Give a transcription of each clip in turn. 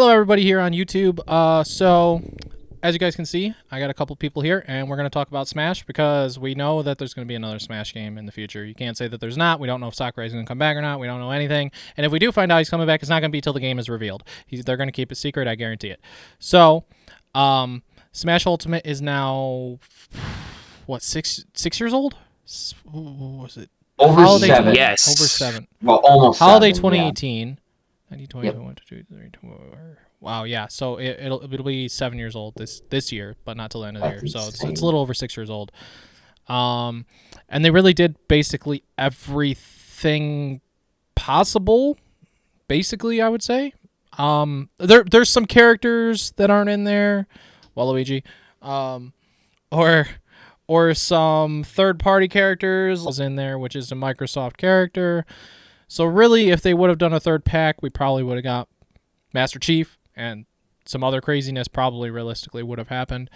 Hello, everybody here on YouTube. So, as you guys can see, I got a couple people here, and we're going to talk about Smash because we know that there's going to be another Smash game in the future. You can't say that there's not. We don't know if Sakurai is going to come back or not. We don't know anything. And if we do find out he's coming back, it's not going to be till the game is revealed. They're going to keep it secret. I guarantee it. So, Smash Ultimate is now, what, six years old? What was it? Over Holiday 7. Yes. Over 7. Well, almost Holiday 7, 2018. 90, 20, Yep. 21, 22, 23, 24. Wow, yeah. So it'll be 7 years old this year, but not till the end of the year. That's So it's insane. a little over 6 years old. And they really did basically everything possible. Basically, I would say. There's some characters that aren't in there, Waluigi, or some third-party characters was in there, which is a Microsoft character. So really, if they would have done a third pack, we probably would have got Master Chief, and some other craziness probably realistically would have happened.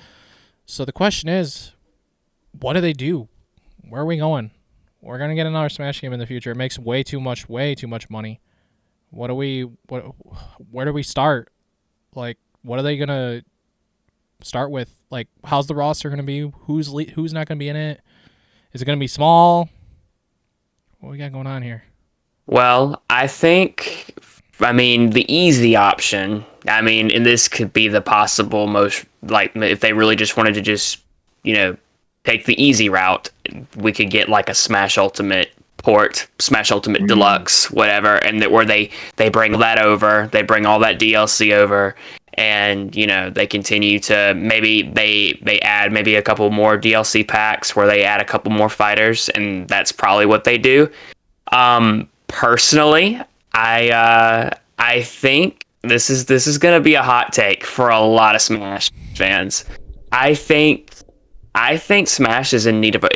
So the question is, what do they do? Where are we going? We're gonna get another Smash game in the future. It makes way too much money. Where do we start? Like, what are they gonna start with? Like, how's the roster gonna be? Who's not gonna be in it? Is it gonna be small? What we got going on here? Well, I mean, the easy option, and this could be the possible most, like, if they really just wanted to just, take the easy route, we could get, like, a Smash Ultimate port, Smash Ultimate Deluxe, whatever, and where they bring that over, they bring all that DLC over, and, they continue to, maybe they add maybe a couple more DLC packs where they add a couple more fighters, and that's probably what they do. Personally, I think this is gonna be a hot take for a lot of Smash fans. I think Smash is in need of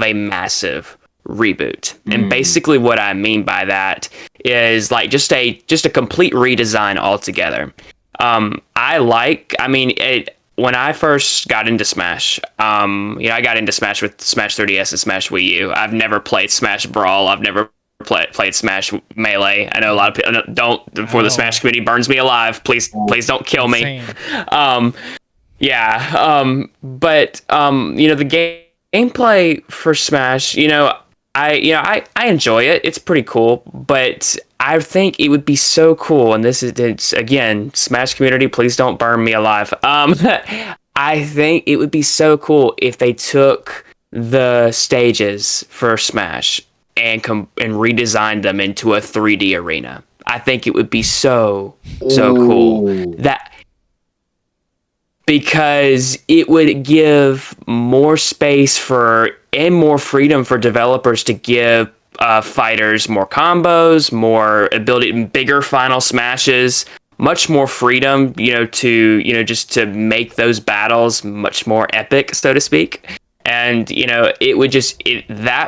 a massive reboot, and basically what I mean by that is like just a complete redesign altogether. When I first got into Smash, I got into Smash with Smash 3DS and Smash Wii U. I've never played Smash Brawl. I've never played Smash Melee. I know a lot of people don't. Before the Smash community burns me alive, please don't kill me. Insane. But the gameplay for Smash, I enjoy it. It's pretty cool, but I think it would be so cool, and it's again, Smash community, please don't burn me alive. I think it would be so cool if they took the stages for Smash and redesigned them into a 3D arena. I think it would be so cool because it would give more space and more freedom for developers to give fighters more combos, more ability, bigger final smashes, much more freedom, just to make those battles much more epic, so to speak. And that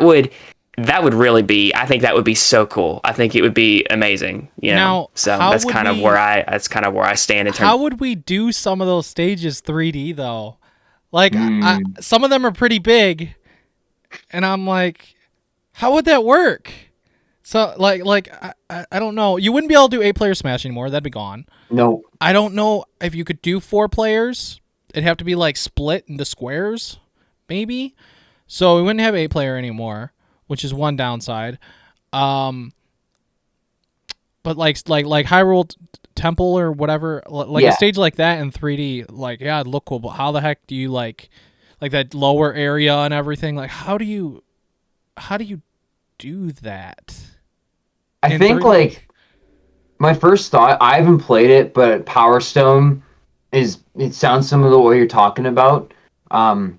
would really be, I think that would be so cool. I think it would be amazing. Now, so that's kind of where I stand in terms. How would we do some of those stages 3D though? Like, some of them are pretty big, and I'm like, how would that work? So, I don't know. You wouldn't be able to do 8-player Smash anymore. That'd be gone. No. I don't know if you could do 4 players. It'd have to be, like, split into squares, maybe. So we wouldn't have 8-player anymore, which is one downside. But like Hyrule Temple or whatever, a stage like that in 3D, it'd look cool. But how the heck do you like that lower area and everything? Like, how do you do that? I think 3D? My first thought, I haven't played it, but Power Stone it sounds similar to what you're talking about. I'll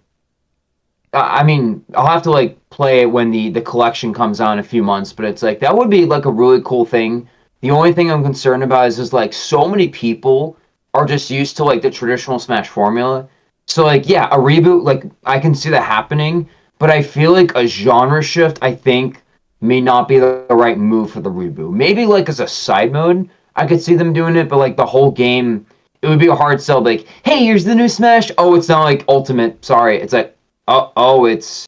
have to play it when the collection comes out in a few months, but it's that would be a really cool thing. The only thing I'm concerned about is so many people are just used to the traditional Smash formula. So a reboot, I can see that happening, but I feel a genre shift, I think, may not be the right move for the reboot. Maybe as a side mode, I could see them doing it, but the whole game, it would be a hard sell. Hey, here's the new Smash. Oh, it's not Ultimate. Sorry. It's oh, it's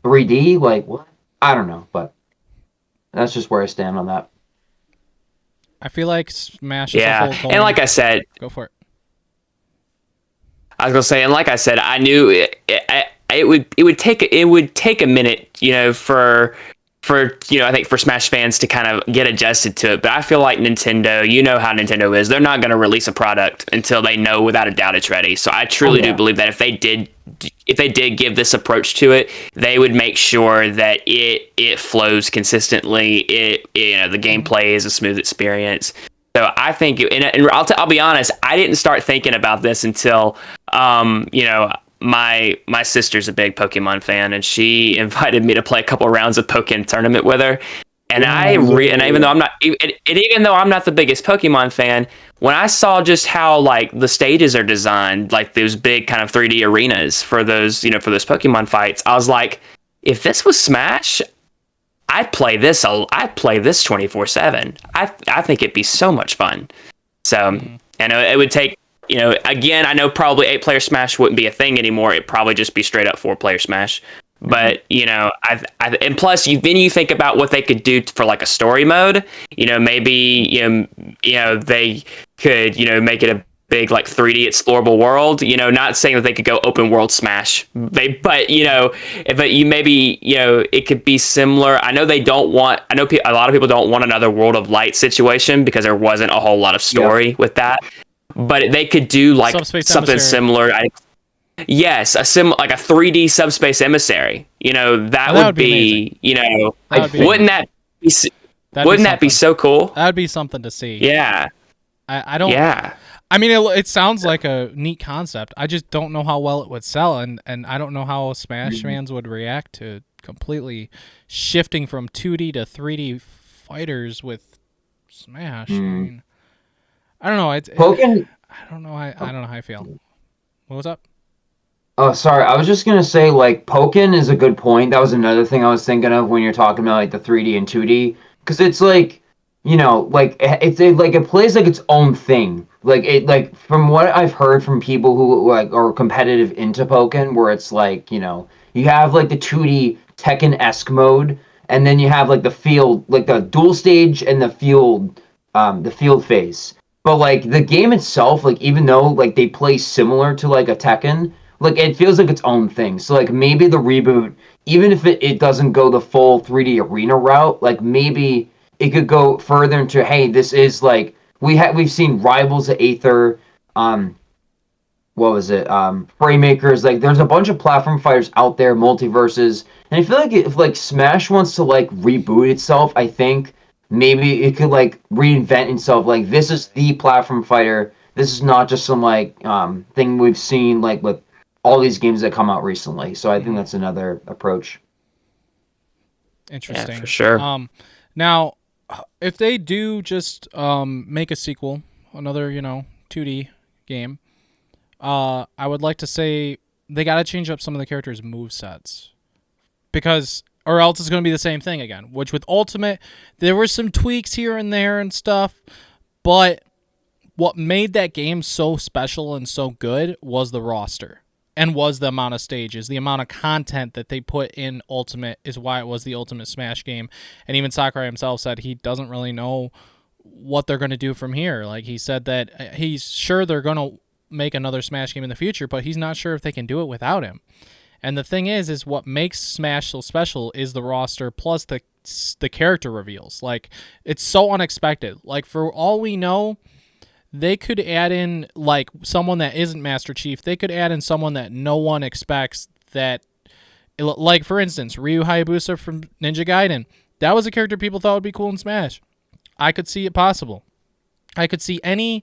3D. What? I don't know, but that's just where I stand on that. I feel like Smash is a Yeah, whole and like I said, go for it. I was gonna say, and like I said, I knew it would take a minute, I think for Smash fans to kind of get adjusted to it. But I feel like Nintendo, you know how Nintendo is, they're not going to release a product until they know without a doubt it's ready. So I truly do believe that if they did give this approach to it, they would make sure that it flows consistently. The gameplay is a smooth experience. So I think, and I'll be honest, I didn't start thinking about this until, my sister's a big Pokemon fan, and she invited me to play a couple rounds of Pokemon Tournament with her. And even though I'm not the biggest Pokemon fan, when I saw just how like the stages are designed, like those big kind of 3D arenas for those Pokemon fights, I was like, if this was Smash, I'd play this 24/7. I think it'd be so much fun. So I know it would take, again, I know probably 8-player Smash wouldn't be a thing anymore. It'd probably just be straight up 4-player Smash. But and plus then you think about what they could do for like a story mode. Maybe they could make it a big like 3D explorable world. Not saying that they could go open world Smash, but you maybe it could be similar. I know a lot of people don't want another World of Light situation because there wasn't a whole lot of story with that. But they could do like something similar. Yes, like a 3D Subspace Emissary. That would be wouldn't that be so cool? That would be something to see. Yeah. I don't. Yeah. I mean, it sounds like a neat concept. I just don't know how well it would sell, and I don't know how Smash fans would react to completely shifting from 2D to 3D fighters with Smash. I mean, I don't know. I don't know. I don't know how I feel. What was up? Oh, sorry. I was just gonna say, like, Pokken is a good point. That was another thing I was thinking of when you're talking about like the 3D and 2D, because it's like, it plays like its own thing. Like from what I've heard from people who like are competitive into Pokken, where it's like, you have like the 2D Tekken-esque mode, and then you have like the field, like the dual stage and the field phase. But like the game itself, like even though like they play similar to like a Tekken, like it feels like its own thing. So like maybe the reboot, even if it doesn't go the full 3D arena route, like maybe it could go further into, hey, this is like we've seen Rivals of Aether, what was it? Fraymakers, like there's a bunch of platform fighters out there, multiverses. And I feel like if like Smash wants to like reboot itself, I think maybe it could like reinvent itself. Like this is the platform fighter. This is not just some like thing we've seen like with all these games that come out recently. So I think that's another approach. Interesting. Yeah, for sure. Now, if they do just make a sequel, another 2D game, I would like to say they got to change up some of the characters' movesets, or else it's going to be the same thing again. Which with Ultimate, there were some tweaks here and there and stuff, but what made that game so special and so good was the roster. And was the amount of stages, the amount of content that they put in Ultimate is why it was the Ultimate Smash game. And even Sakurai himself said he doesn't really know what they're going to do from here. Like he said that he's sure they're going to make another Smash game in the future, but he's not sure if they can do it without him. And the thing is what makes Smash so special is the roster plus the character reveals. Like it's so unexpected. Like for all we know, they could add in like someone that isn't Master Chief. They could add in someone that no one expects that, like for instance, Ryu Hayabusa from Ninja Gaiden. That was a character people thought would be cool in Smash. I could see it possible. I could see any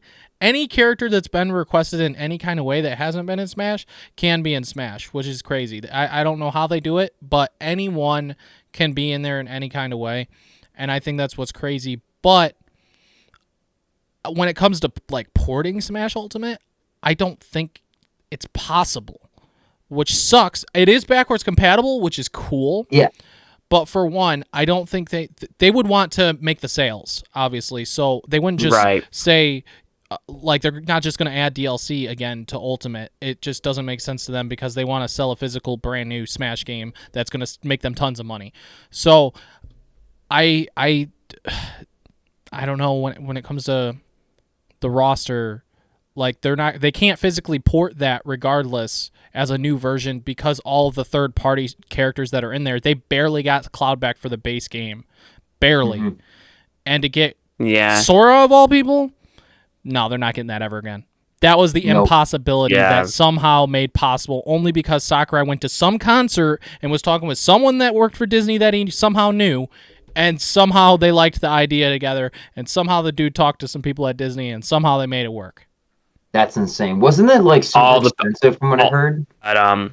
character that's been requested in any kind of way that hasn't been in Smash can be in Smash, which is crazy. I don't know how they do it, but anyone can be in there in any kind of way, and I think that's what's crazy. But when it comes to like porting Smash Ultimate, I don't think it's possible, which sucks. It is backwards compatible, which is cool. Yeah. But for one, I don't think they would want to make the sales, obviously. So they wouldn't just say like they're not just going to add DLC again to Ultimate. It just doesn't make sense to them because they want to sell a physical brand new Smash game that's going to make them tons of money. So I don't know when it comes to the roster, like they can't physically port that regardless as a new version because all of the third party characters that are in there, they barely got Cloud back for the base game. Barely. Mhm. And to get Yeah. Sora of all people, no, they're not getting that ever again. That was the Nope. impossibility Yeah. that somehow made possible only because Sakurai went to some concert and was talking with someone that worked for Disney that he somehow knew, and somehow they liked the idea together, and somehow the dude talked to some people at Disney, and somehow they made it work. That's insane. Wasn't that like super All the- expensive from what I heard? But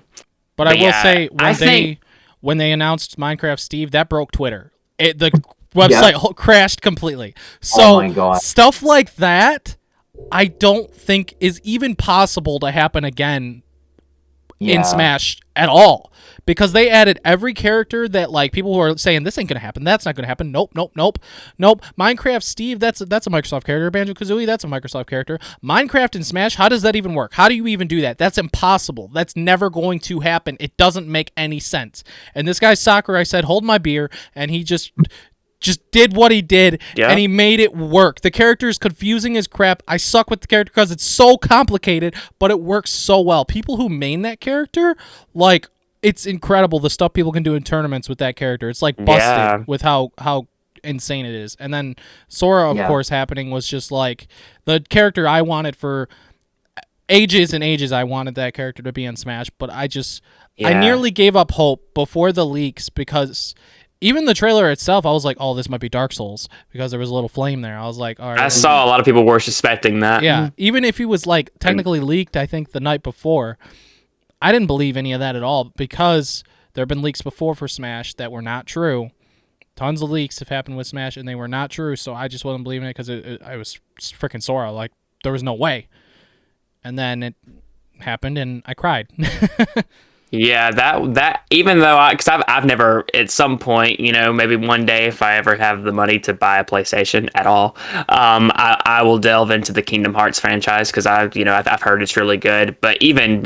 But I will yeah, say I when they announced Minecraft Steve, that broke Twitter. The website crashed completely. So Oh my God. stuff like that, I don't think is even possible to happen again Yeah. in Smash at all, because they added every character that like people who are saying this ain't gonna happen, that's not gonna happen. Nope. Minecraft Steve, that's a Microsoft character. Banjo-Kazooie, that's a Microsoft character. Minecraft and Smash, how does that even work? How do you even do that? That's impossible. That's never going to happen. It doesn't make any sense. And this guy Sakurai said, "Hold my beer," and he just did what he did, Yeah. and he made it work. The character is confusing as crap. I suck with the character because it's so complicated, but it works so well. People who main that character, like, it's incredible the stuff people can do in tournaments with that character. It's like busted Yeah. with how insane it is. And then Sora, of Yeah. course, happening was just like the character I wanted for ages and ages. I wanted that character to be in Smash, but I Yeah. nearly gave up hope before the leaks because even the trailer itself, I was like, oh, this might be Dark Souls because there was a little flame there. I was like, all right. I saw a lot of people were suspecting that. Yeah, even if he was like technically leaked, I think the night before, I didn't believe any of that at all because there have been leaks before for Smash that were not true. Tons of leaks have happened with Smash and they were not true, so I just wasn't believing it because I was freaking Sora. Like, there was no way. And then it happened and I cried. Yeah, that even though because I've never at some point, you know, maybe one day if I ever have the money to buy a PlayStation at all, I will delve into the Kingdom Hearts franchise because I've heard it's really good. But even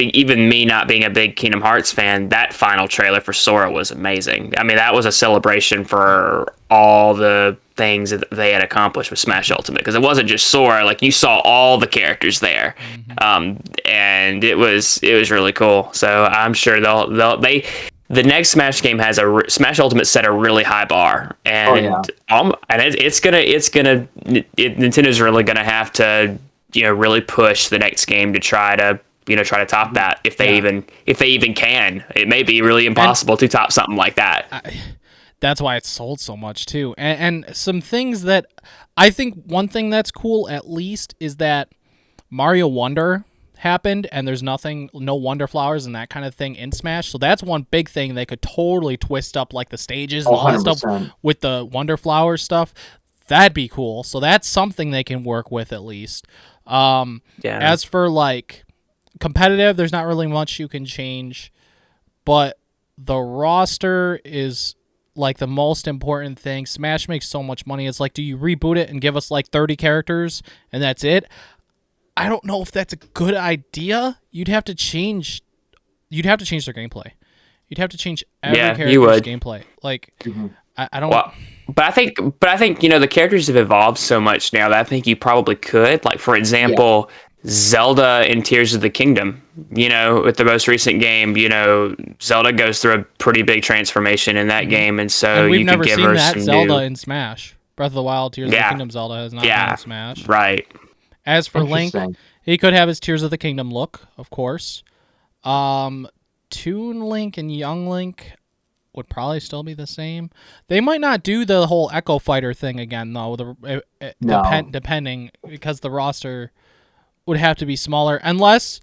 me not being a big Kingdom Hearts fan, that final trailer for Sora was amazing. I mean, that was a celebration for all the things that they had accomplished with Smash Ultimate because it wasn't just Sora. Like, you saw all the characters there, and it was really cool. So I'm sure the next Smash game has Smash Ultimate set a really high bar, and Nintendo's really gonna have to really push the next game to try to top that if they even can. It may be really impossible to top something like that. That's why it's sold so much too. And some things that I think, one thing that's cool at least is that Mario Wonder happened and there's no Wonder Flowers and that kind of thing in Smash. So that's one big thing they could totally twist up, like the stages and all that stuff 100%. with the Wonder Flower stuff. That'd be cool. So that's something they can work with at least. Yeah. As for like competitive, there's not really much you can change, but the roster is like the most important thing. Smash makes so much money. It's like, do you reboot it and give us like 30 characters and that's it? I don't know if that's a good idea. You'd have to change their gameplay. You'd have to change every character's would. gameplay. Like, Mhm. I don't. Well, but I think the characters have evolved so much now that I think you probably could. Like, for example, Zelda in Tears of the Kingdom. With the most recent game, Zelda goes through a pretty big transformation in that game, and so and we've you never could give seen her that some Zelda new. in Smash. Breath of the Wild, Tears of the Yeah. Kingdom Zelda has not been Yeah. in Smash. Right. As for Link, Interesting. he could have his Tears of the Kingdom look, of course. Toon Link and Young Link would probably still be the same. They might not do the whole Echo Fighter thing again, though. No. Depending, because the roster would have to be smaller, unless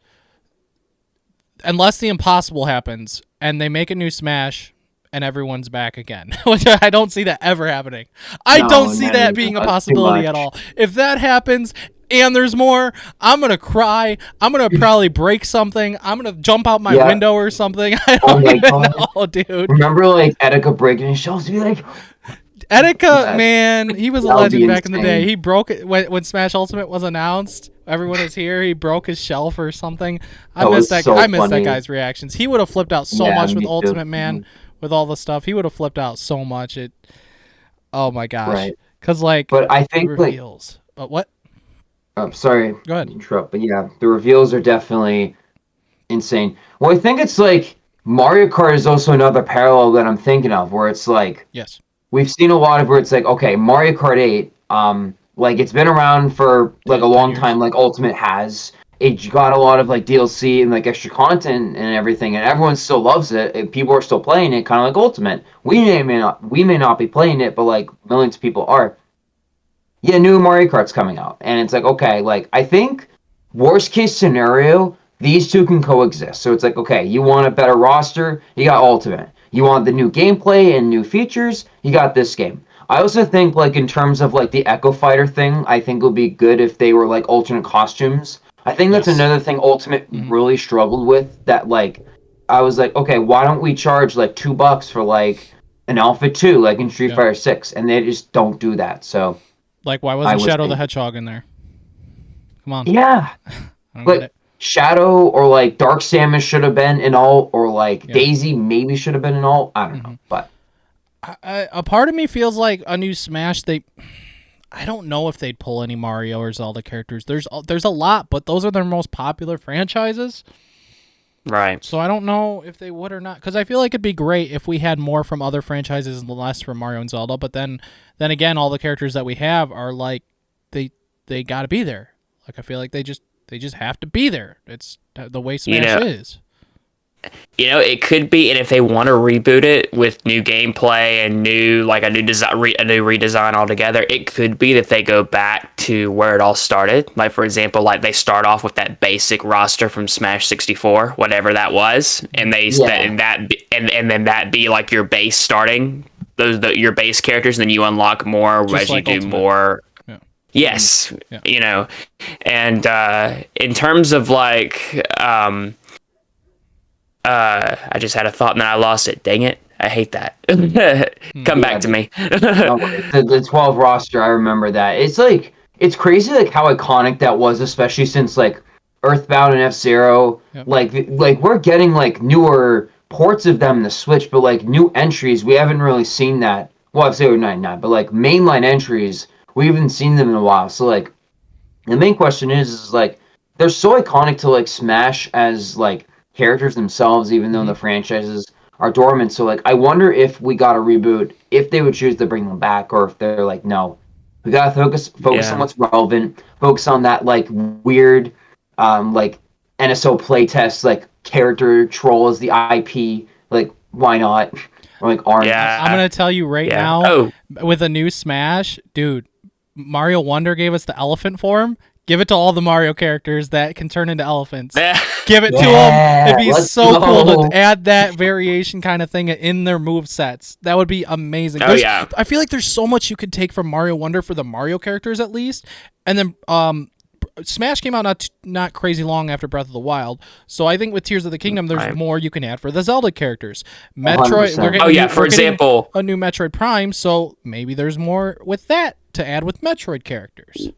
the impossible happens and they make a new Smash and everyone's back again, which I don't see that ever happening. I No, don't see no, that being a that's too possibility at much. all. If that happens and there's more, I'm gonna cry. I'm gonna probably break something. I'm gonna jump out my Yeah. window or something. I Oh don't my even God. know, dude. Remember, like, Etika breaking his shells to be like, Etika, man, he was a That would legend be back in the day. insane. He broke it when Smash Ultimate was announced. Everyone was here. He broke his shelf or something. I That miss was that. so I miss that funny. guy's reactions. He would have flipped out so Yeah, much me with too. Ultimate Man, with all the stuff. He would have flipped out so much. Oh my gosh. Right. Because like But I think like reveals. But what? sorry Go ahead. to interrupt, but yeah, the reveals are definitely insane. Well, I think it's like Mario Kart is also another parallel that I'm thinking of, where it's like Yes. we've seen a lot of where it's like, okay, Mario Kart 8, like it's been around for like a 10 long years. time, like Ultimate has. It got a lot of like DLC and like extra content and everything, and everyone still loves it. And people are still playing it, kind of like Ultimate. We may not be playing it, but like millions of people are. Yeah, new Mario Kart's coming out, and it's like, okay, like I think worst case scenario, these two can coexist. So it's like, okay, you want a better roster, you got Ultimate. You want the new gameplay and new features, you got this game. I also think like in terms of like the Echo Fighter thing, I think it would be good if they were like alternate costumes. I think that's Yes. another thing Ultimate Mhm. really struggled with. That like, I was like, okay, why don't we charge like $2 for like an outfit too, like in Street Yeah. Fighter 6, and they just don't do that. So Like, why I wasn't was Shadow the thinking- Hedgehog in there? Come on. yeah, I don't but get it. Shadow or like Dark Samus should have been in all, or like Yeah. Daisy maybe should have been in all. I don't Mm-hmm. know, but A part of me feels like a new Smash. I don't know if they'd pull any Mario or Zelda characters. There's a lot, but those are their most popular franchises. Right. So I don't know if they would or not. Because I feel like it'd be great if we had more from other franchises and less from Mario and Zelda. But then again, all the characters that we have are like they got to be there. Like I feel like they just have to be there. It's the way Smash is. You know, it could be, and if they want to reboot it with new gameplay and new design, a new redesign altogether, it could be that they go back to where it all started. Like for example, like they start off with that basic roster from Smash 64, whatever that was, and they and then that be like your base starting your base characters, and then you unlock more Just as like you do Ultimate. more. Yeah. Yes, Yeah. you know, and in terms of like I just had a thought and then I lost it. Dang it. I hate that. Come back to me. no, the 12 roster, I remember that. It's like it's crazy like how iconic that was, especially since like Earthbound and F-Zero. Yep. Like we're getting like newer ports of them in the Switch, but like new entries, we haven't really seen that. Well, F-Zero 99, but like mainline entries, we haven't seen them in a while. So like the main question is like they're so iconic to like Smash as like characters themselves, even though the franchises are dormant. So like I wonder if we got a reboot, if they would choose to bring them back, or if they're like, no, we gotta focus on what's relevant, focus on that like weird like NSO playtest like character troll as the IP, like why not? Or like Orange. Yeah. I'm gonna tell you right now, Oh, with a new Smash, dude, Mario Wonder gave us the elephant form. Give it to all the Mario characters that can turn into elephants. Give it to them. It'd be let's so cool go. to add that variation kind of thing in their move sets. That would be amazing. Oh, yeah. I feel like there's so much you could take from Mario Wonder for the Mario characters at least. And then Smash came out not crazy long after Breath of the Wild. So I think with Tears of the Kingdom, there's Right. more you can add for the Zelda characters. Metroid, 100%. we're getting Oh yeah, for we're getting example, a new Metroid Prime, so maybe there's more with that to add with Metroid characters.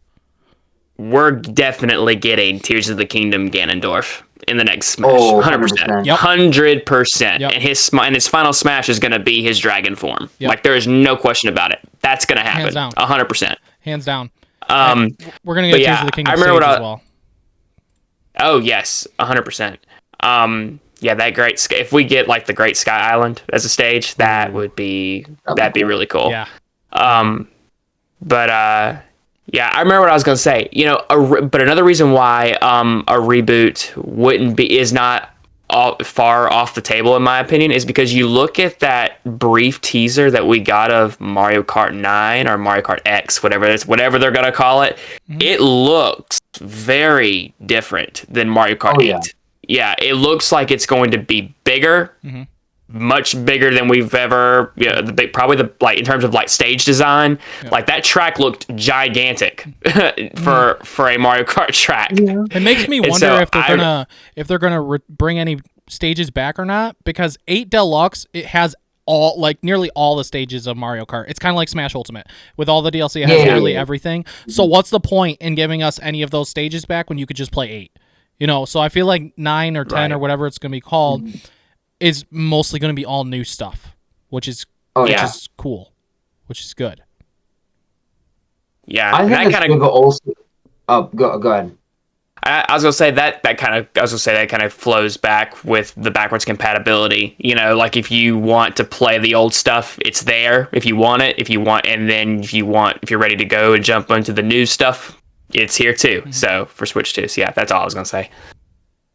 we're definitely getting Tears of the Kingdom Ganondorf in the next Smash. Oh, 100%. 100%. Yep. 100%. Yep. And his final Smash is going to be his dragon form. Yep. Like there is no question about it. That's going to happen. Hands down. 100%. Hands down. Um, We're gonna but get yeah, Tears of the Kingdom I remember stage what as well. oh yes, 100%. Yeah, that if we get like the Great Sky Island as a stage, that'd be really cool. Yeah. But yeah, I remember what I was gonna say. You know, but another reason why a reboot is not far off the table in my opinion is because you look at that brief teaser that we got of Mario Kart 9 or Mario Kart X, whatever they're gonna call it. It looks very different than Mario Kart 8. yeah. Yeah, it looks like it's going to be bigger. Much bigger than we've ever, probably in terms of like stage design, like that track looked gigantic for a Mario Kart track. It makes me And wonder so if they're gonna bring any stages back or not, because 8 Deluxe, it has nearly all the stages of Mario Kart. It's kind of like Smash Ultimate with all the DLC. It has nearly everything. So what's the point in giving us any of those stages back when you could just play 8? You know, so I feel like 9 or 10 Right. or whatever it's gonna be called is mostly gonna be all new stuff, which is Oh which yeah. is cool, which is good. Yeah, I and think that it's kind good, of. but also. Go ahead. I was gonna say I was gonna say that kind of flows back with the backwards compatibility. You know, like if you want to play the old stuff, it's there if you want it. If you want, and then if you're ready to go and jump into the new stuff, it's here too. Mhm. So for Switch 2, so yeah, that's all I was gonna say.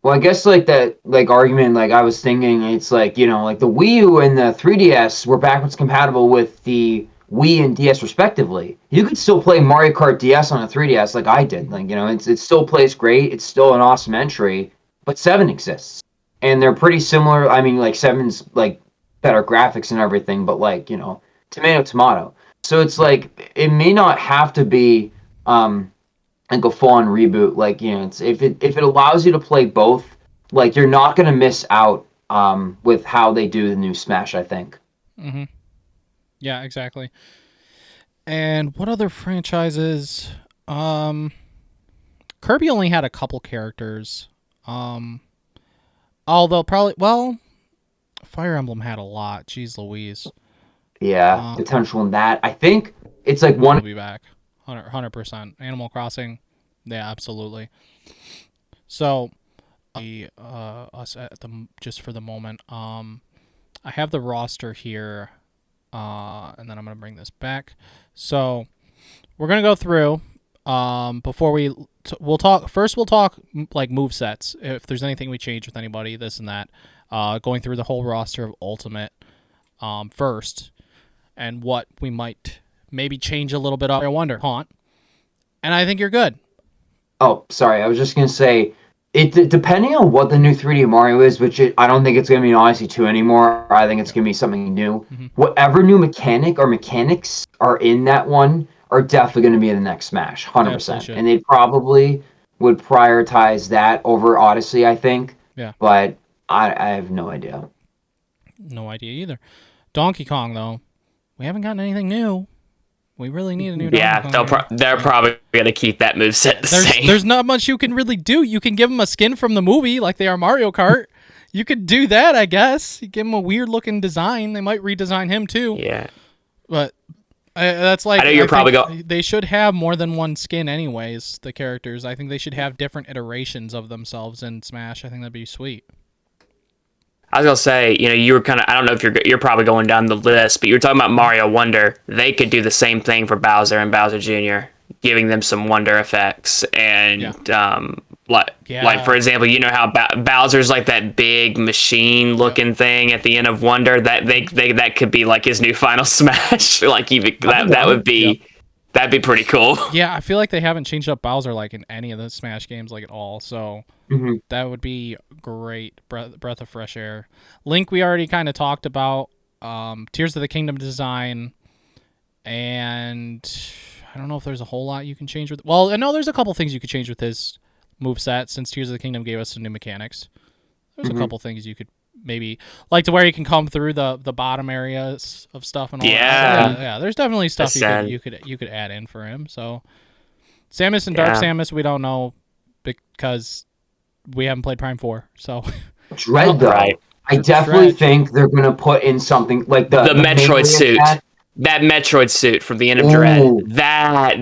Well, I guess like that like argument, like I was thinking, it's like like the Wii U and the 3DS were backwards compatible with the Wii and DS respectively. You could still play Mario Kart DS on a 3DS like I did. Like it still plays great. It's still an awesome entry, but Seven exists, and they're pretty similar. I mean, like Seven's like better graphics and everything, but like tomato tomato. So it's like it may not have to be. Like a full-on reboot. Like if it allows you to play both, like you're not gonna miss out with how they do the new Smash. I think. Mm-hmm. Yeah, exactly. And what other franchises? Kirby only had a couple characters. Although probably Fire Emblem had a lot. Jeez Louise. Yeah, potential in that. I think it's like We'll one. be back. 100%. Animal Crossing. Yeah, absolutely. So, us at just for the moment. I have the roster here, and then I'm gonna bring this back. So, we're gonna go through. Before we'll talk. First, we'll talk like move sets. If there's anything we change with anybody, this and that. Going through the whole roster of Ultimate. First, and what we might maybe change a little bit of. I wonder, Haunt. And I think you're good. Oh, sorry. I was just gonna say, depending on what the new 3D Mario is, which I don't think it's gonna be an Odyssey 2 anymore. I think it's gonna be something new. Mm-hmm. Whatever new mechanic or mechanics are in that one are definitely gonna be in the next Smash, 100%. And they probably would prioritize that over Odyssey, I think. Yeah. But I have no idea. No idea either. Donkey Kong though, we haven't gotten anything new. We really need a new Donkey Kong. They're probably gonna keep that moveset the same. There's not much you can really do. You can give them a skin from the movie like they are Mario Kart. You could do that, I guess. You give him a weird looking design. They might redesign him too. Yeah. But that's like I know you're probably they should have more than one skin anyways, the characters. I think they should have different iterations of themselves in Smash. I think that'd be sweet. I was gonna say, you were kind of, I don't know if you're probably going down the list, but you were talking about Mario Wonder. They could do the same thing for Bowser and Bowser Jr., giving them some wonder effects and like for example, you know how Bowser's like that big machine looking thing at the end of Wonder. That could be like his new Final Smash. Like even that would be. That'd be pretty cool. Yeah, I feel like they haven't changed up Bowser like in any of the Smash games like at all. So that would be great. Breath of fresh air. Link we already kind of talked about. Tears of the Kingdom design, and I don't know if there's a whole lot you can change with. Well, I know there's a couple things you could change with his moveset since Tears of the Kingdom gave us some new mechanics. There's a couple things you could maybe like to where you can come through the bottom areas of stuff and all that. Yeah. There's definitely stuff you could add in for him. So Samus and Dark Samus we don't know because we haven't played Prime 4. So Dread though. Right. I definitely think they're gonna put in something like the Metroid suit. That Metroid suit from the end of Dread.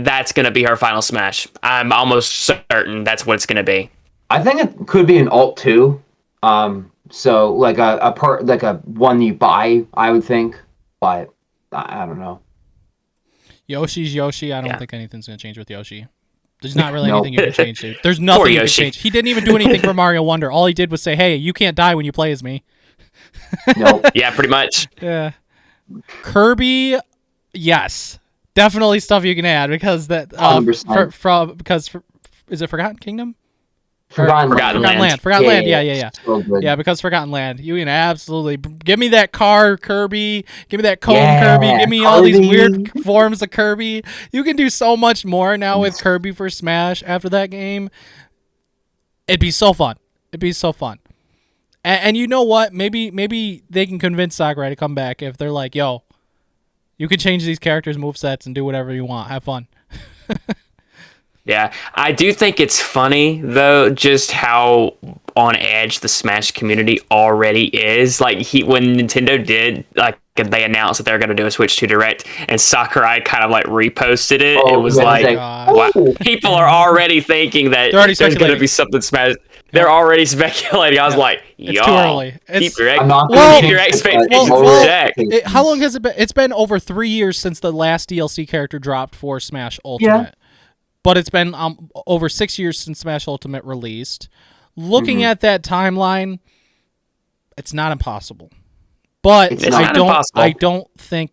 That's gonna be her final Smash. I'm almost certain that's what it's gonna be. I think it could be an Alt 2. So like a part like a one you buy, I would think, but I don't know. Yoshi's Yoshi. I don't think anything's gonna change with Yoshi. There's not really anything you can change, dude. There's nothing you can change. He didn't even do anything for Mario Wonder. All he did was say, "Hey, you can't die when you play as me." Nope. Yeah, pretty much. Yeah. Kirby, yes, definitely stuff you can add because that is it Forgotten Kingdom? Forgotten Land. Forgotten Land. Yeah. So yeah, because Forgotten Land. You can absolutely give me that car, Kirby. Give me that cone, Kirby. Give me all these weird forms of Kirby. You can do so much more now with Kirby for Smash after that game. It'd be so fun. And you know what? Maybe they can convince Sakurai to come back if they're like, yo, you can change these characters' movesets and do whatever you want. Have fun. Yeah, I do think it's funny though, just how on edge the Smash community already is. Like when Nintendo did, like they announced that they were going to do a Switch 2 Direct, and Sakurai kind of like reposted it. Oh, It was yeah, like, wow, oh. people are already thinking that They're already there's going to speculating. be something Smash. They're already speculating. I was like, It's y'all, too early. keep your, I'm not Well- gonna keep your jinx it, but expectations lower in check. How long has it been? It's been over 3 years since the last DLC character dropped for Smash Ultimate. But it's been over 6 years since Smash Ultimate released. Looking at that timeline, it's not impossible. But It's not impossible. I don't think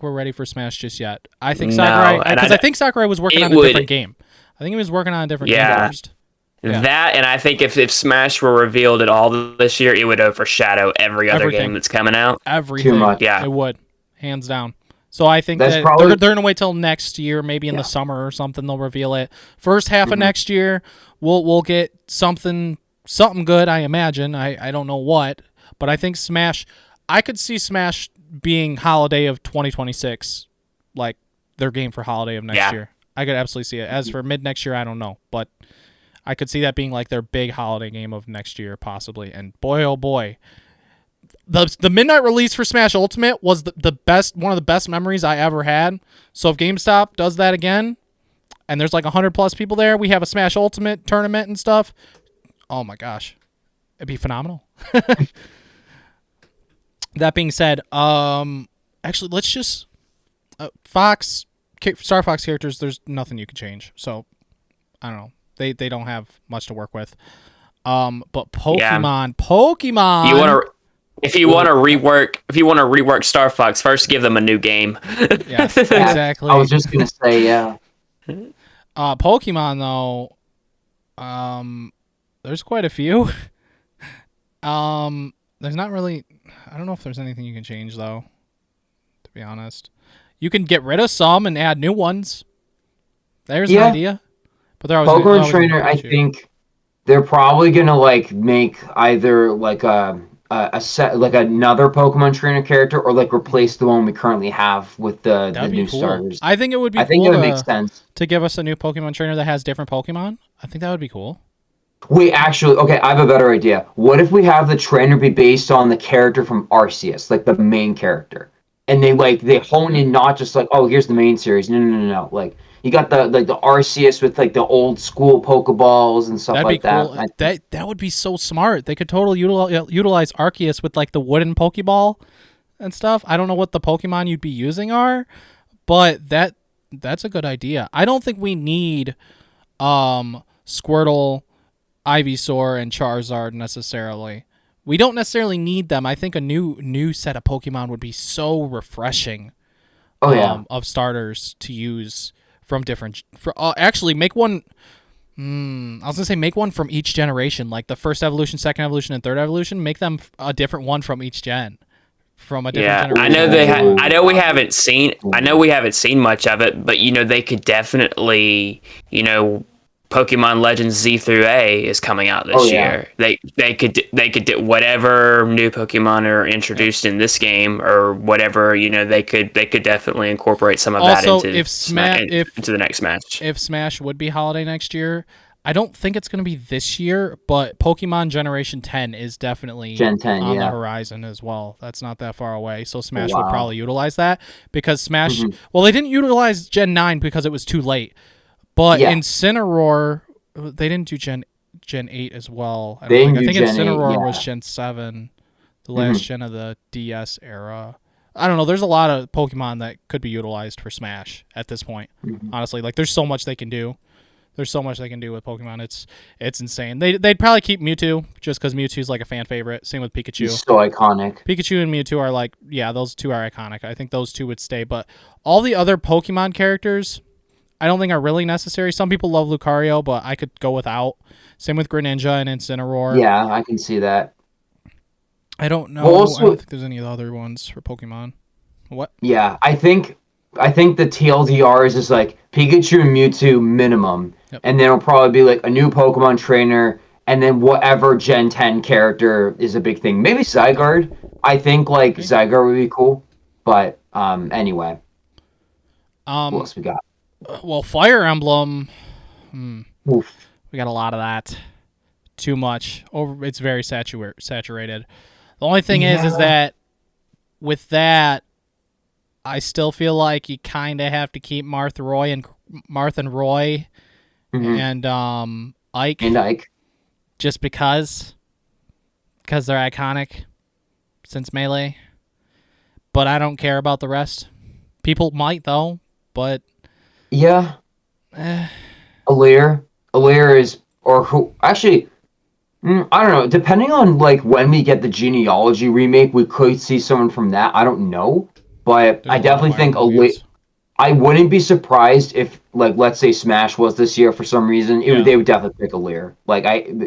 we're ready for Smash just yet. I think No, Sakurai, and because I think Sakurai was working it on a would- different game. I think he was working on a different game Yeah. first. Yeah. That, and I think if Smash were revealed at all this year, it would overshadow every other Everything. game that's coming out. Everything. Too much. Yeah. It would, hands down. So I think That's that probably- they're gonna wait till next year, maybe in the summer or something. They'll reveal it. First half of next year, we'll get something good. I imagine. I don't know what, but I think Smash. I could see Smash being holiday of 2026, like their game for holiday of next year. I could absolutely see it. As for mid next year, I don't know, but I could see that being like their big holiday game of next year, possibly. And boy, oh boy. The midnight release for Smash Ultimate was the best, one of the best memories I ever had. So if GameStop does that again, and there's like 100+ people there, we have a Smash Ultimate tournament and stuff. Oh my gosh, it'd be phenomenal. That being said, actually, let's just Star Fox characters. There's nothing you can change, so I don't know. They don't have much to work with. But Pokemon. You want to. If you want to rework Star Fox, first give them a new game. Yes, exactly. I was just gonna say, yeah. Pokemon though, there's quite a few. There's not really. I don't know if there's anything you can change though. To be honest, you can get rid of some and add new ones. There's an idea, but they're always Pokemon Trainer. I think they're probably gonna like make either like a set, like another Pokemon Trainer character, or like replace the one we currently have with the new cool. starters. I think it would be. I think cool that would make sense. to give us a new Pokemon Trainer that has different Pokemon. I think that would be cool. Wait, actually, okay, I have a better idea. What if we have the trainer be based on the character from Arceus, like the main character, and they hone in not just like, oh, here's the main series. No. Like you got the Arceus with like the old school Pokeballs and stuff That'd like be cool. that. That would be so smart. They could totally utilize Arceus with like the wooden Pokeball and stuff. I don't know what the Pokemon you'd be using are, but that's a good idea. I don't think we need Squirtle, Ivysaur, and Charizard necessarily. We don't necessarily need them. I think a new set of Pokemon would be so refreshing. Oh yeah. Of starters to use from different. Actually, make one. I was gonna say make one from each generation, like the first evolution, second evolution, and third evolution. Make them a different one from each gen. From a different generation. I know they. I know we haven't seen. I know we haven't seen much of it, but they could definitely. Pokemon Legends Z through A is coming out this year. They could do whatever new Pokemon are introduced in this game or whatever. They could definitely incorporate some of that into into the next Smash. If Smash would be holiday next year, I don't think it's going to be this year, but Pokemon Generation 10 is definitely Gen 10, on the horizon as well. That's not that far away, so Smash would probably utilize that because Smash. Well, they didn't utilize Gen 9 because it was too late. But Incineroar, they didn't do Gen 8 as well. I think Incineroar was Gen 7, the last gen of the DS era. I don't know. There's a lot of Pokemon that could be utilized for Smash at this point. Honestly, like there's so much they can do. There's so much they can do with Pokemon. It's insane. They'd probably keep Mewtwo just because Mewtwo's like a fan favorite. Same with Pikachu. He's so iconic. Pikachu and Mewtwo are like, those two are iconic. I think those two would stay. But all the other Pokemon characters, I don't think are really necessary. Some people love Lucario, but I could go without. Same with Greninja and Incineroar. Yeah, I can see that. I don't know. Well, also, I don't think there's any other ones for Pokemon. What? Yeah, I think the TLDRs is like Pikachu and Mewtwo minimum, and then it'll probably be like a new Pokemon trainer, and then whatever Gen 10 character is a big thing. Maybe Zygarde. I think Zygarde would be cool, but anyway. What else we got? Well, Fire Emblem. Oof. We got a lot of that. too much. It's very saturated. The only thing is that with that, I still feel like you kind of have to keep Marth and Roy and Ike. And Ike. Just because they're iconic since Melee. But I don't care about the rest. People might though, but yeah. Alear is, or who actually, I don't know. Depending on like when we get the Genealogy remake, we could see someone from that. I don't know, but I definitely think Alear. I wouldn't be surprised if, like, let's say Smash was this year for some reason. They would definitely pick Alear. Like,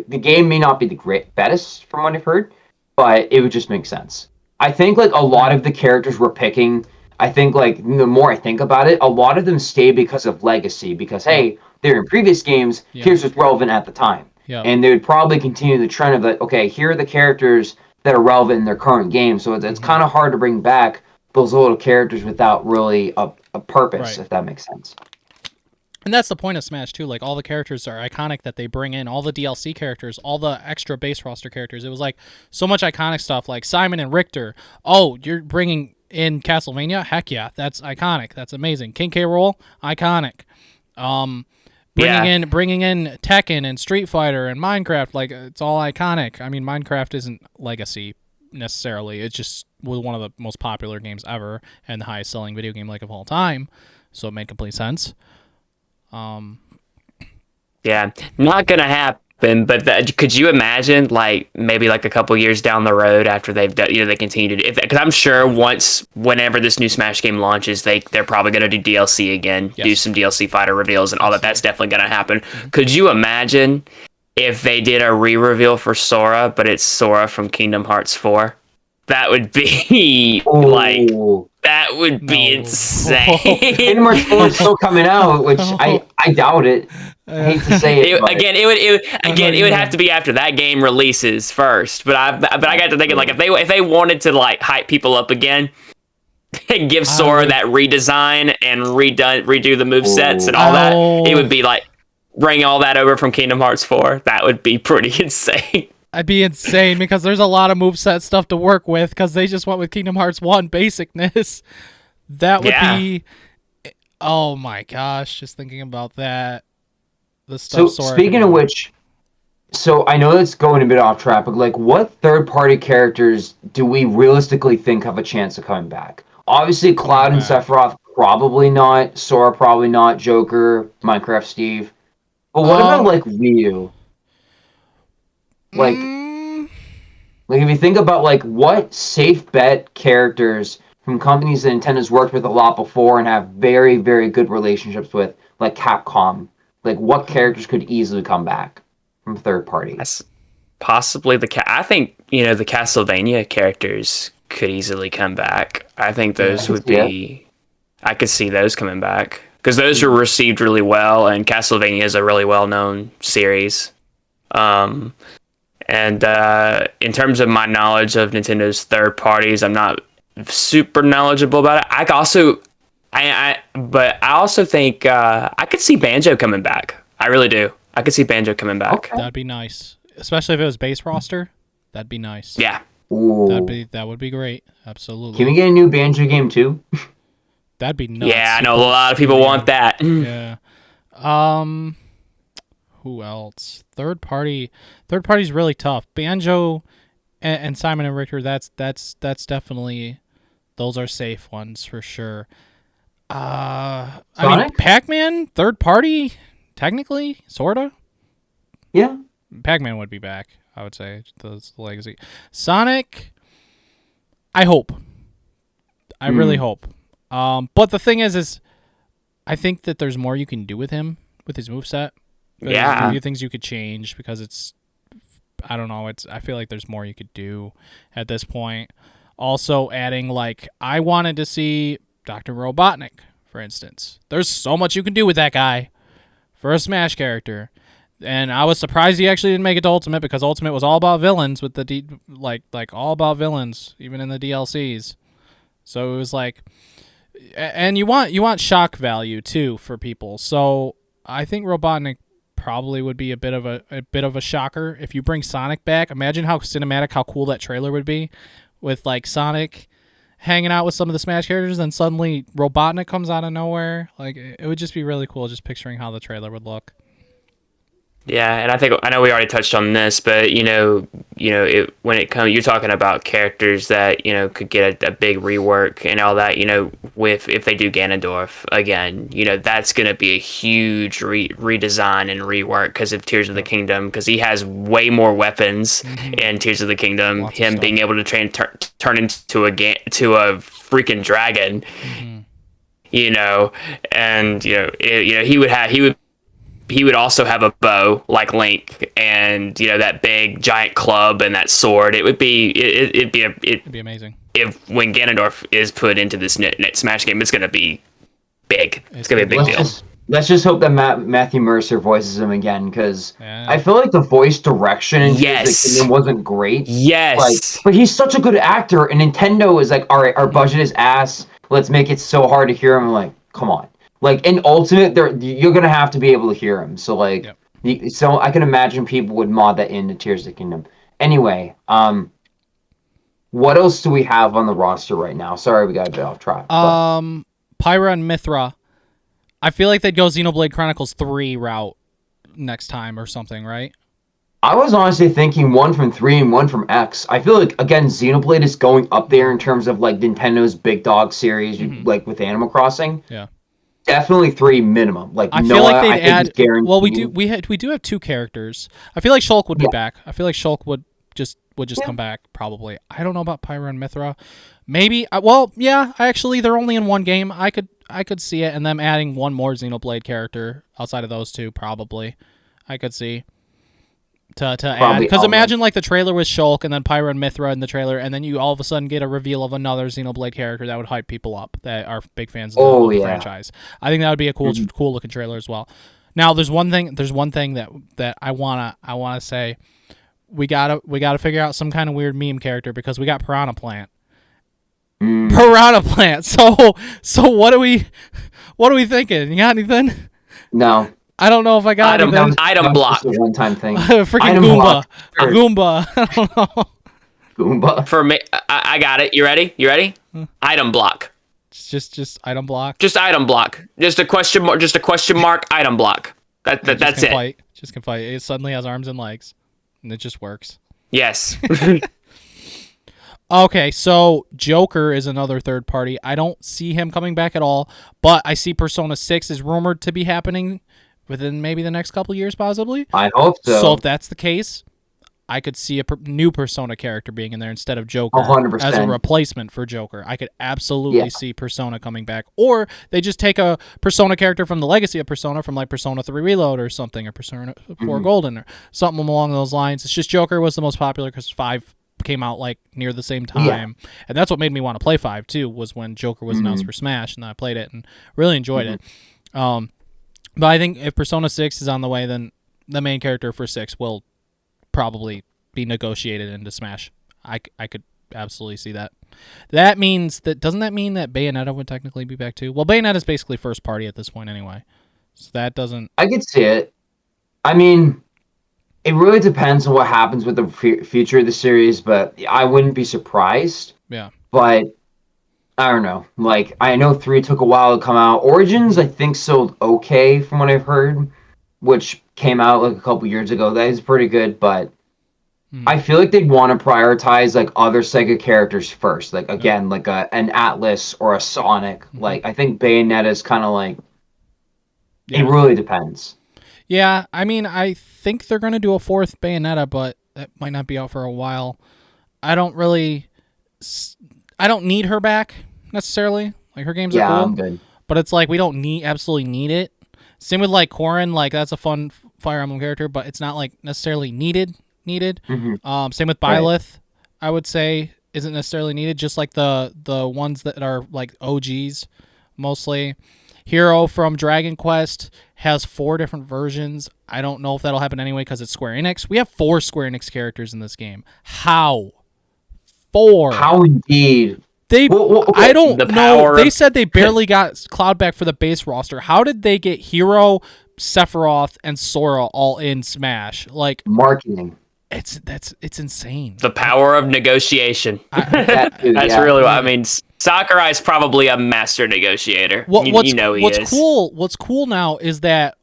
the game may not be the best from what I've heard, but it would just make sense. I think, like, a lot of the characters we're picking, I think, like, the more I think about it, a lot of them stay because of legacy. Because, hey, they're in previous games, here's what's relevant at the time. Yeah. And they would probably continue the trend of, like, okay, here are the characters that are relevant in their current game. So it's kind of hard to bring back those little characters without really a purpose, if that makes sense. And that's the point of Smash, too. Like, all the characters are iconic that they bring in. All the DLC characters, all the extra base roster characters. It was, like, so much iconic stuff, like Simon and Richter. Oh, you're bringing in Castlevania? Heck yeah, that's iconic. That's amazing. King K. Rool, iconic. Bringing in Tekken and Street Fighter and Minecraft, like, it's all iconic. I mean, Minecraft isn't legacy, necessarily. It's just was one of the most popular games ever and the highest selling video game like of all time, so it made complete sense. Yeah, not gonna happen. But could you imagine, like, maybe like a couple years down the road after they've done, they continue to, because I'm sure whenever this new Smash game launches, they're probably gonna do DLC again, do some DLC fighter reveals and all that. That's definitely gonna happen. Could you imagine if they did a re-reveal for Sora, but it's Sora from Kingdom Hearts 4? That would be that would be insane. Kingdom Hearts 4 is still coming out, which I doubt it. I hate to say it. It would have to be after that game releases first. But I got to thinking, like, if they wanted to, like, hype people up again and give Sora that redesign and redo the movesets and all that, it would be like bring all that over from Kingdom Hearts 4. That would be pretty insane. I'd be insane because there's a lot of moveset stuff to work with because they just went with Kingdom Hearts 1 basicness. That would be... Oh my gosh, just thinking about that. The stuff. So, speaking of which, so I know that's going a bit off track, but, like, what third-party characters do we realistically think have a chance of coming back? Obviously, Cloud and Sephiroth, probably not. Sora, probably not. Joker, Minecraft Steve. But what about, like, Ryu? Like, if you think about, like, what safe bet characters from companies that Nintendo's worked with a lot before and have very, very good relationships with, like Capcom, like, what characters could easily come back from third party? That's possibly I think, the Castlevania characters could easily come back. I think those would be... I could see those coming back. Because those were received really well, and Castlevania is a really well-known series. And in terms of my knowledge of Nintendo's third parties, I'm not super knowledgeable about it. But I also think I could see Banjo coming back. I really do. I could see Banjo coming back. Okay. That'd be nice, especially if it was base roster. That'd be nice. Yeah. Ooh. That would be great. Absolutely. Can we get a new Banjo game too? That'd be nuts. Yeah, I know a lot of people want that. Yeah. Who else? Third party's really tough. Banjo and Simon and Richter. That's definitely, those are safe ones for sure. I mean, Pac-Man, third party, technically, sorta. Yeah. Pac-Man would be back, I would say. That's the legacy. Sonic, I hope. I really hope. But the thing is I think that there's more you can do with him, with his moveset. There's a few things you could change because it's, I don't know, I feel like there's more you could do at this point. Also adding, like, I wanted to see Dr. Robotnik, for instance. There's so much you can do with that guy for a Smash character. And I was surprised he actually didn't make it to Ultimate because Ultimate was all about villains with the like all about villains, even in the DLCs. So it was like, and you want shock value too for people. So I think Robotnik probably would be a bit of a shocker if you bring Sonic back. Imagine how cinematic, how cool that trailer would be, with like Sonic hanging out with some of the Smash characters, and suddenly Robotnik comes out of nowhere. Like, it would just be really cool, just picturing how the trailer would look. Yeah, and I know we already touched on this, but when it comes, you're talking about characters that could get a big rework and all that. If they do Ganondorf again, that's gonna be a huge redesign and rework because of Tears of the Kingdom, because he has way more weapons in Tears of the Kingdom. Lots of Him stuff. being able to turn into a freaking dragon, and he would also have a bow like Link, and that big giant club and that sword. It'd be amazing. If when Ganondorf is put into this next Smash game, it's gonna be big. It's gonna be a big deal. Let's just hope that Matthew Mercer voices him again, because Yeah. I feel like the voice direction in Yes. Tears of the Kingdom wasn't great. Yes. But he's such a good actor, and Nintendo is like, all right, our budget is ass. Let's make it so hard to hear him. I'm like, come on. Like, in Ultimate, you're gonna have to be able to hear him. So like, so I can imagine people would mod that into Tears of the Kingdom. Anyway, what else do we have on the roster right now? Sorry, we got a bit off track. Pyra and Mithra. I feel like they'd go Xenoblade Chronicles 3 route next time or something, right? I was honestly thinking one from 3 and one from X. I feel like, again, Xenoblade is going up there in terms of like Nintendo's big dog series, like with Animal Crossing. Yeah. Definitely 3 minimum. Like, I feel like they'd add. guaranteed. Well, we do have 2 characters. I feel like Shulk would be back. I feel like Shulk would just come back probably. I don't know about Pyra and Mithra. Maybe. Actually, they're only in one game. I could see it, and them adding one more Xenoblade character outside of those 2 probably. I could see. To add, because imagine like the trailer with Shulk and then Pyra and Mithra in the trailer, and then you all of a sudden get a reveal of another Xenoblade character that would hype people up that are big fans of the franchise. I think that would be a cool looking trailer as well. Now there's one thing that I wanna say, we gotta figure out some kind of weird meme character, because we got Piranha Plant. Piranha Plant. So what are we thinking? You got anything? No. I don't know if I got anything. Item block. Just a one-time thing. Freaking Item Goomba. block. Sure. Goomba. I don't know. Goomba. For me, I got it. You ready? Item block. Just item block. Just item block. Just a question mark. Just a question mark. Item block. That's it. Just can fight. It suddenly has arms and legs, and it just works. Yes. Okay, so Joker is another third party. I don't see him coming back at all, but I see Persona 6 is rumored to be happening within maybe the next couple of years, possibly. I hope so. So if that's the case, I could see a new Persona character being in there instead of Joker 100%. as a replacement for Joker. I could absolutely see Persona coming back. Or they just take a Persona character from the legacy of Persona, from like Persona 3 Reload or something, or Persona 4 Golden or something along those lines. It's just Joker was the most popular because 5 came out like near the same time. And that's what made me want to play 5 too, was when Joker was announced for Smash, and I played it and really enjoyed it. But I think if Persona 6 is on the way, then the main character for 6 will probably be negotiated into Smash. I could absolutely see that. That means that, doesn't that mean that Bayonetta would technically be back too? Well, Bayonetta is basically first party at this point anyway. So that doesn't... I could see it. I mean, it really depends on what happens with the future of the series, but I wouldn't be surprised. Yeah. But I don't know. Like, I know 3 took a while to come out. Origins, I think, sold okay from what I've heard, which came out like a couple years ago. That is pretty good, but I feel like they'd want to prioritize like other Sega characters first. Like, again, like an Atlas or a Sonic. Like, I think Bayonetta is kind of like, it really depends. Yeah, I mean, I think they're going to do a 4th Bayonetta, but that might not be out for a while. I don't need her back necessarily. Like, her games are cool. I'm good. But it's like we don't absolutely need it. Same with like Corrin, like that's a fun Fire Emblem character, but it's not like necessarily needed. Same with Byleth, I would say isn't necessarily needed. Just like the ones that are like OGs, mostly. Hero from Dragon Quest has 4 different versions. I don't know if that'll happen anyway because it's Square Enix. We have 4 Square Enix characters in this game. How? 4. How indeed. I don't The know. power They of- said they barely got Cloud back for the base roster. How did they get Hero, Sephiroth, and Sora all in Smash? Like, Marketing. it's insane. The power of negotiation. That too, That's yeah. really what I mean. Sakurai's probably a master negotiator. You know he what's is. cool? What's cool now is that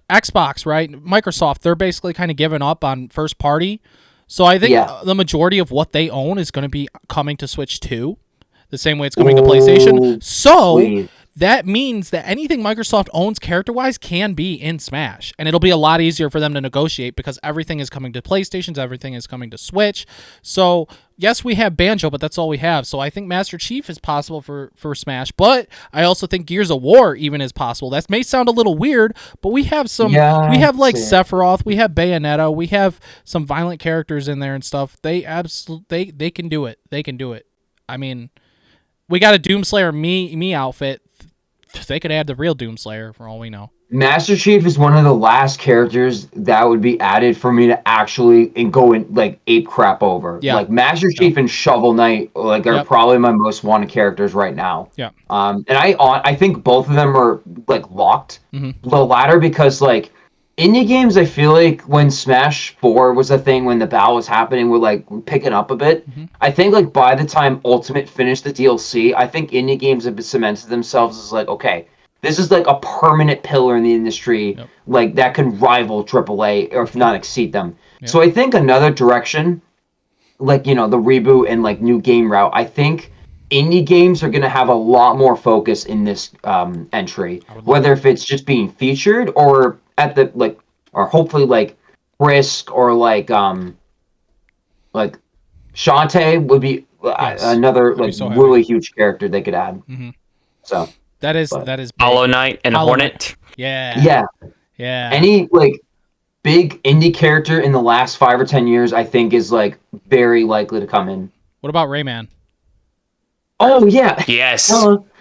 Xbox, right? Microsoft, they're basically kind of giving up on first party. So I think the majority of what they own is going to be coming to Switch 2, the same way it's coming to PlayStation. So please. that means that anything Microsoft owns character-wise can be in Smash, and it'll be a lot easier for them to negotiate because everything is coming to PlayStations, everything is coming to Switch. So yes, we have Banjo, but that's all we have. So I think Master Chief is possible for Smash, but I also think Gears of War even is possible. That may sound a little weird, but we have some. We have like Sephiroth, we have Bayonetta, we have some violent characters in there and stuff. They can do it. They can do it. I mean, we got a Doomslayer me outfit. They could add the real Doomslayer for all we know. Master Chief is one of the last characters that would be added for me to actually go in like ape crap over. Yeah. Like Master Chief and Shovel Knight are probably my most wanted characters right now. Yeah. And I think both of them are like locked. Mm-hmm. The latter because like indie games, I feel like when Smash 4 was a thing, when the battle was happening, we're like picking up a bit. Mm-hmm. I think like by the time Ultimate finished the DLC, I think indie games have cemented themselves as like, okay, this is like a permanent pillar in the industry, like that can rival AAA or if not exceed them. Yep. So I think another direction, like, the reboot and like new game route, I think indie games are going to have a lot more focus in this entry, whether if it's just being featured or at the like, or hopefully like Risk or like Shantae would be another like so really huge character they could add. Mm-hmm. So that is big. Hollow Knight and Hornet. Yeah. Any like big indie character in the last 5 or 10 years, I think is like very likely to come in. What about Rayman? Oh yeah. Yes.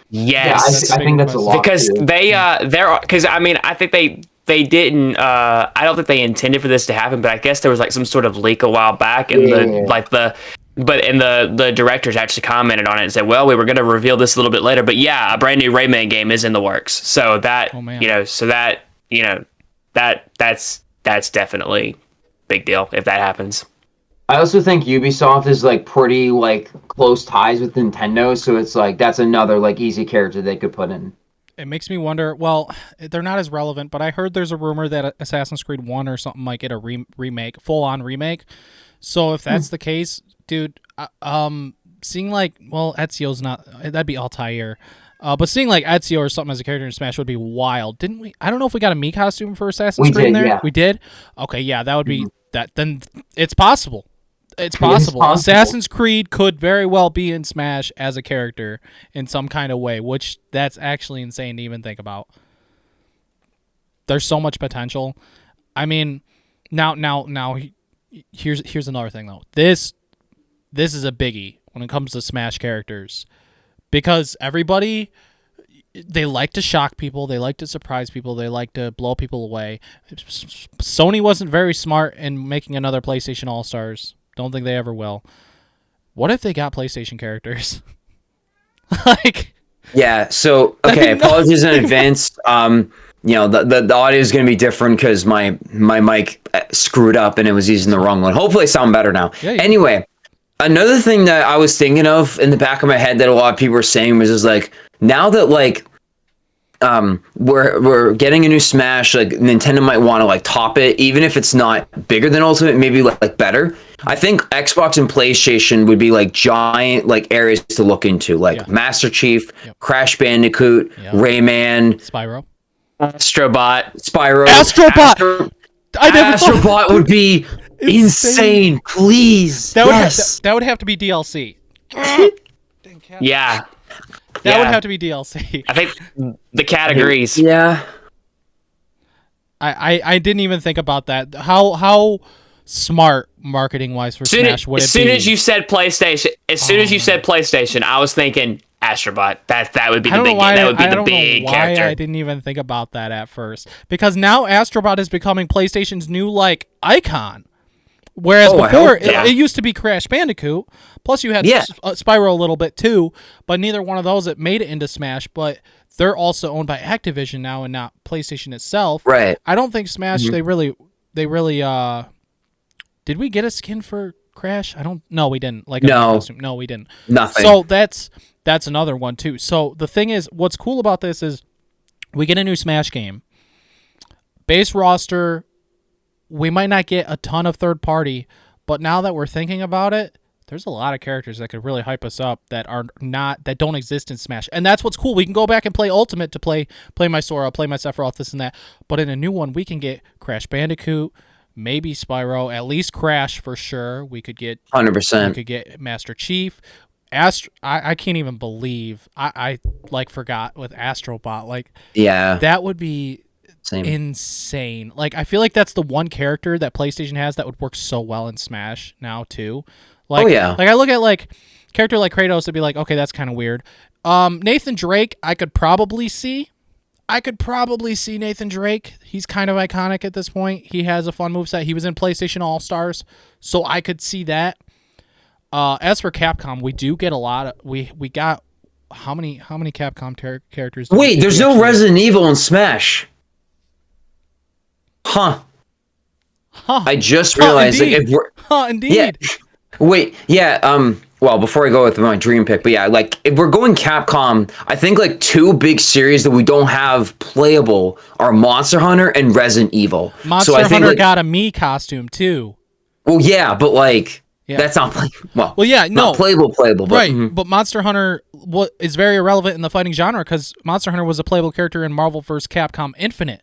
Yes. I think that's a lot because too. I think they didn't. I don't think they intended for this to happen, but I guess there was like some sort of leak a while back, and the directors actually commented on it and said, "Well, we were going to reveal this a little bit later, but yeah, a brand new Rayman game is in the works." So that's definitely big deal if that happens. I also think Ubisoft is like pretty like close ties with Nintendo, so it's like that's another like easy character they could put in. It makes me wonder, well, they're not as relevant, but I heard there's a rumor that Assassin's Creed 1 or something might get a remake, full-on remake. So if that's the case, dude, seeing like, well, Ezio's not, that'd be Altair. But seeing like Ezio or something as a character in Smash would be wild. Didn't we? I don't know if we got a Mii costume for Assassin's Creed in there. Yeah. We did? Okay, yeah, that would be, that. Then it's possible. It's possible. Assassin's Creed could very well be in Smash as a character in some kind of way, which that's actually insane to even think about. There's so much potential. I mean, now here's another thing though. This is a biggie when it comes to Smash characters because everybody, they like to shock people, they like to surprise people, they like to blow people away. Sony wasn't very smart in making another PlayStation All-Stars. Don't think they ever will. What if they got PlayStation characters? Yeah, so okay, apologies in advance. The audio is going to be different because my mic screwed up and it was using the wrong one. Hopefully I sound better now. Anyway, another thing that I was thinking of in the back of my head that a lot of people were saying was just like, now that like we're getting a new Smash, like Nintendo might want to like top it, even if it's not bigger than Ultimate, maybe like better. I think Xbox and PlayStation would be like giant like areas to look into, like Master Chief, Crash Bandicoot, Rayman, Spyro, Astrobot, Astrobot. Astrobot would be insane. Please, that would have to be DLC. Yeah. That would have to be DLC. I think the categories. Yeah. I didn't even think about that. How smart marketing wise for Smash would it be? As soon as you said PlayStation, I was thinking Astrobot. That would be the big. That would be the big character. I didn't even think about that at first because now Astrobot is becoming PlayStation's new like icon. Whereas Oh, I before, hope so. it used to be Crash Bandicoot. Plus, you had Yeah. Spyro a little bit too, but neither one of those that made it into Smash. But they're also owned by Activision now and not PlayStation itself. Right. I don't think Smash. Mhm. They really. Did we get a skin for Crash? I don't. No, we didn't. Like a No. costume. No, we didn't. Nothing. So that's another one too. So the thing is, what's cool about this is we get a new Smash game. Base roster, we might not get a ton of third party, but now that we're thinking about it, there's a lot of characters that could really hype us up that don't exist in Smash. And that's what's cool. We can go back and play Ultimate to play my Sora, play my Sephiroth, this and that. But in a new one, we can get Crash Bandicoot, maybe Spyro, at least Crash for sure. We could get 100%. We could get Master Chief. I can't even believe I like forgot with Astrobot. Like Yeah. that would be Same. insane. Like I feel like that's the one character that PlayStation has that would work so well in Smash now too. Like, Oh, yeah. Like I look at like character like Kratos and be like, okay, that's kind of weird. Nathan Drake, I could probably see Nathan Drake. He's kind of iconic at this point. He has a fun moveset. He was in PlayStation All Stars, so I could see that. As for Capcom, we do get a lot of we got how many Capcom characters? Wait, there's no Resident Evil in Smash. Huh. I just realized like, if we're Indeed. Yeah. Wait, yeah, well, before I go with my dream pick, but yeah, like if we're going Capcom, I think like two big series that we don't have playable are Monster Hunter and Resident Evil. Monster so I think Hunter like, got a Mii costume too. well, yeah, but like Yeah. that's not Well, yeah, no. not playable, but Right, mhm. but Monster Hunter is very irrelevant in the fighting genre because Monster Hunter was a playable character in Marvel vs. Capcom Infinite.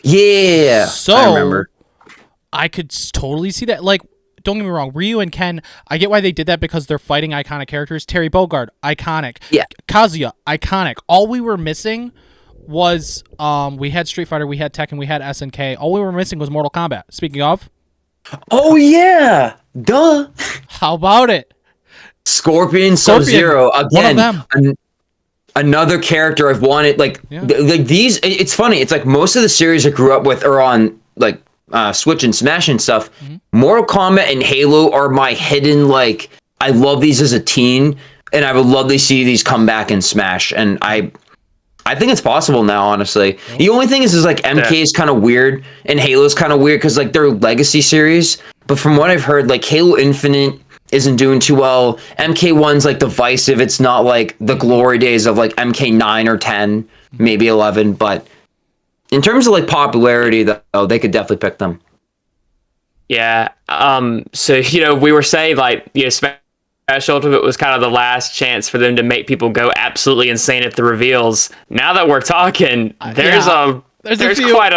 Yeah, So I remember. I could totally see that. Like, don't get me wrong, Ryu and Ken, I get why they did that because they're fighting iconic characters. Terry Bogard, iconic. Yeah. Kazuya, iconic. All we were missing was we had Street Fighter, we had Tekken, we had SNK. All we were missing was Mortal Kombat. Speaking of, Oh yeah, duh. how about it? Scorpion, Sub-Zero, One of again, them. another character I've wanted. Like, Yeah. like these, it's funny. It's like most of the series I grew up with are on like Switch and Smash and stuff. Mm-hmm. Mortal Kombat and Halo are my hidden, like, I love these as a teen, and I would love to see these come back in Smash. And I think it's possible now, honestly. The only thing is like MK is kind of weird, and Halo's kind of weird because like they're legacy series. But from what I've heard, like Halo Infinite isn't doing too well. MK1's like divisive. It's not like the glory days of like MK9 or 10, maybe 11. But in terms of like popularity, though, they could definitely pick them. Yeah. So, we were saying like, Smash Ultimate was kind of the last chance for them to make people go absolutely insane at the reveals. Now that we're talking, there's few. quite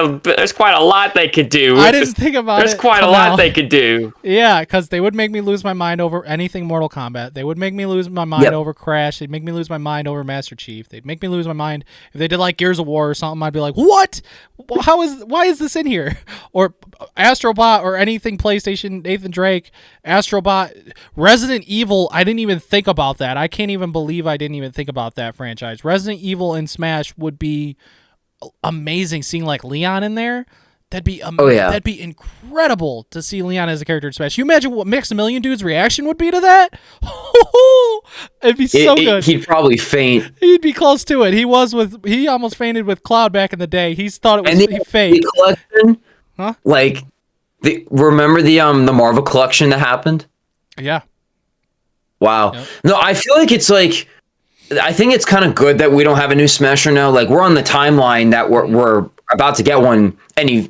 a lot they could do. I didn't think about There's it. quite a till lot now. they could do. Yeah, because they would make me lose my mind over anything Mortal Kombat. They would make me lose my mind Yep. over Crash. They'd make me lose my mind over Master Chief. They'd make me lose my mind if they did like Gears of War or something. I'd be like, what? Why is this in here? Or Astrobot or anything PlayStation, Nathan Drake, Astrobot, Resident Evil. I didn't even think about that. I can't even believe I didn't even think about that franchise. Resident Evil in Smash would be amazing seeing like Leon in there. That'd be yeah. that'd be incredible to see Leon as a character in Smash. You imagine what Maximilian Dude's reaction would be to that? It'd be so good. He'd probably faint. He'd be close to it. He almost fainted with Cloud back in the day. He's thought it was And he the faked. collection, Huh? like, remember the Marvel collection that happened? Yeah. Wow. Yep. No, I feel like it's like, I think it's kind of good that we don't have a new Smasher now. Like we're on the timeline that we're about to get one any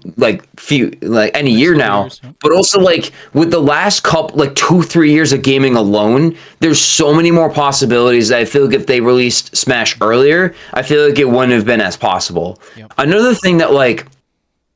year now. years, yep. But also like with the last couple 2-3 years of gaming alone, there's so many more possibilities that I feel like if they released Smash earlier, I feel like it wouldn't have been as possible. Yep. Another thing that like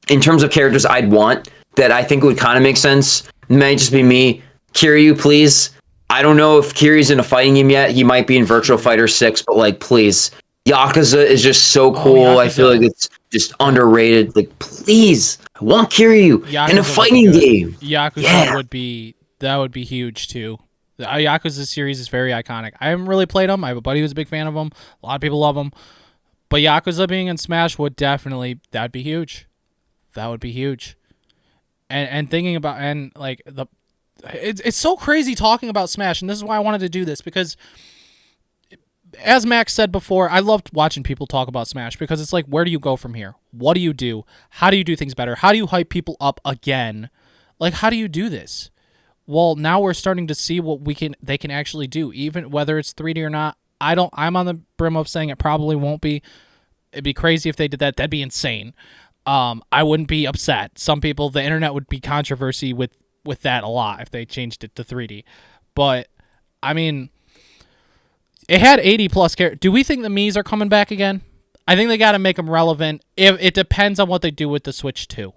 in terms of characters I'd want that I think would kind of make sense, might just be me, Kiryu, please. I don't know if Kiryu's in a fighting game yet. He might be in Virtual Fighter 6, but like, please. Yakuza is just so cool. I feel Yakuza. like it's just underrated. Like, please, I want Kiryu Yakuza in a would be fighting good. game. Yakuza Yeah. would be huge too. The Yakuza series is very iconic. I haven't really played them. I have a buddy who's a big fan of them. A lot of people love them. But Yakuza being in Smash would that'd be huge. That would be huge. And thinking about like it's so crazy talking about Smash, and this is why I wanted to do this, because as Max said before, I loved watching people talk about Smash because it's like, where do you go from here? What do you do? How do you do things better? How do you hype people up again? Like, how do you do this? Well, now we're starting to see what they can actually do, even whether it's 3D or not. I'm on the brim of saying it probably won't be. It'd be crazy if they did that. That'd be insane. I wouldn't be upset. Some people, the internet would be controversy with that a lot if they changed it to 3D. But I mean, it had 80 plus characters. Do we think the Miis are coming back again? I think they got to make them relevant. It depends on what they do with the Switch 2.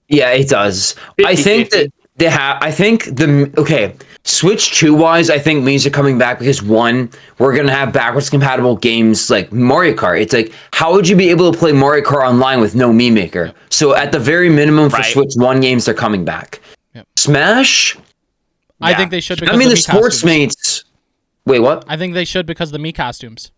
Yeah, it does. I think that they have. I think Switch 2 wise, I think Miis are coming back because one, we're gonna have backwards compatible games like Mario Kart. It's like, how would you be able to play Mario Kart online with no Mii Maker? So at the very minimum for Switch 1 games, they're coming back. Yep. Smash. I think they should. Because I mean, the Sports Mates. Wait, what? I think they should because of the Mii costumes.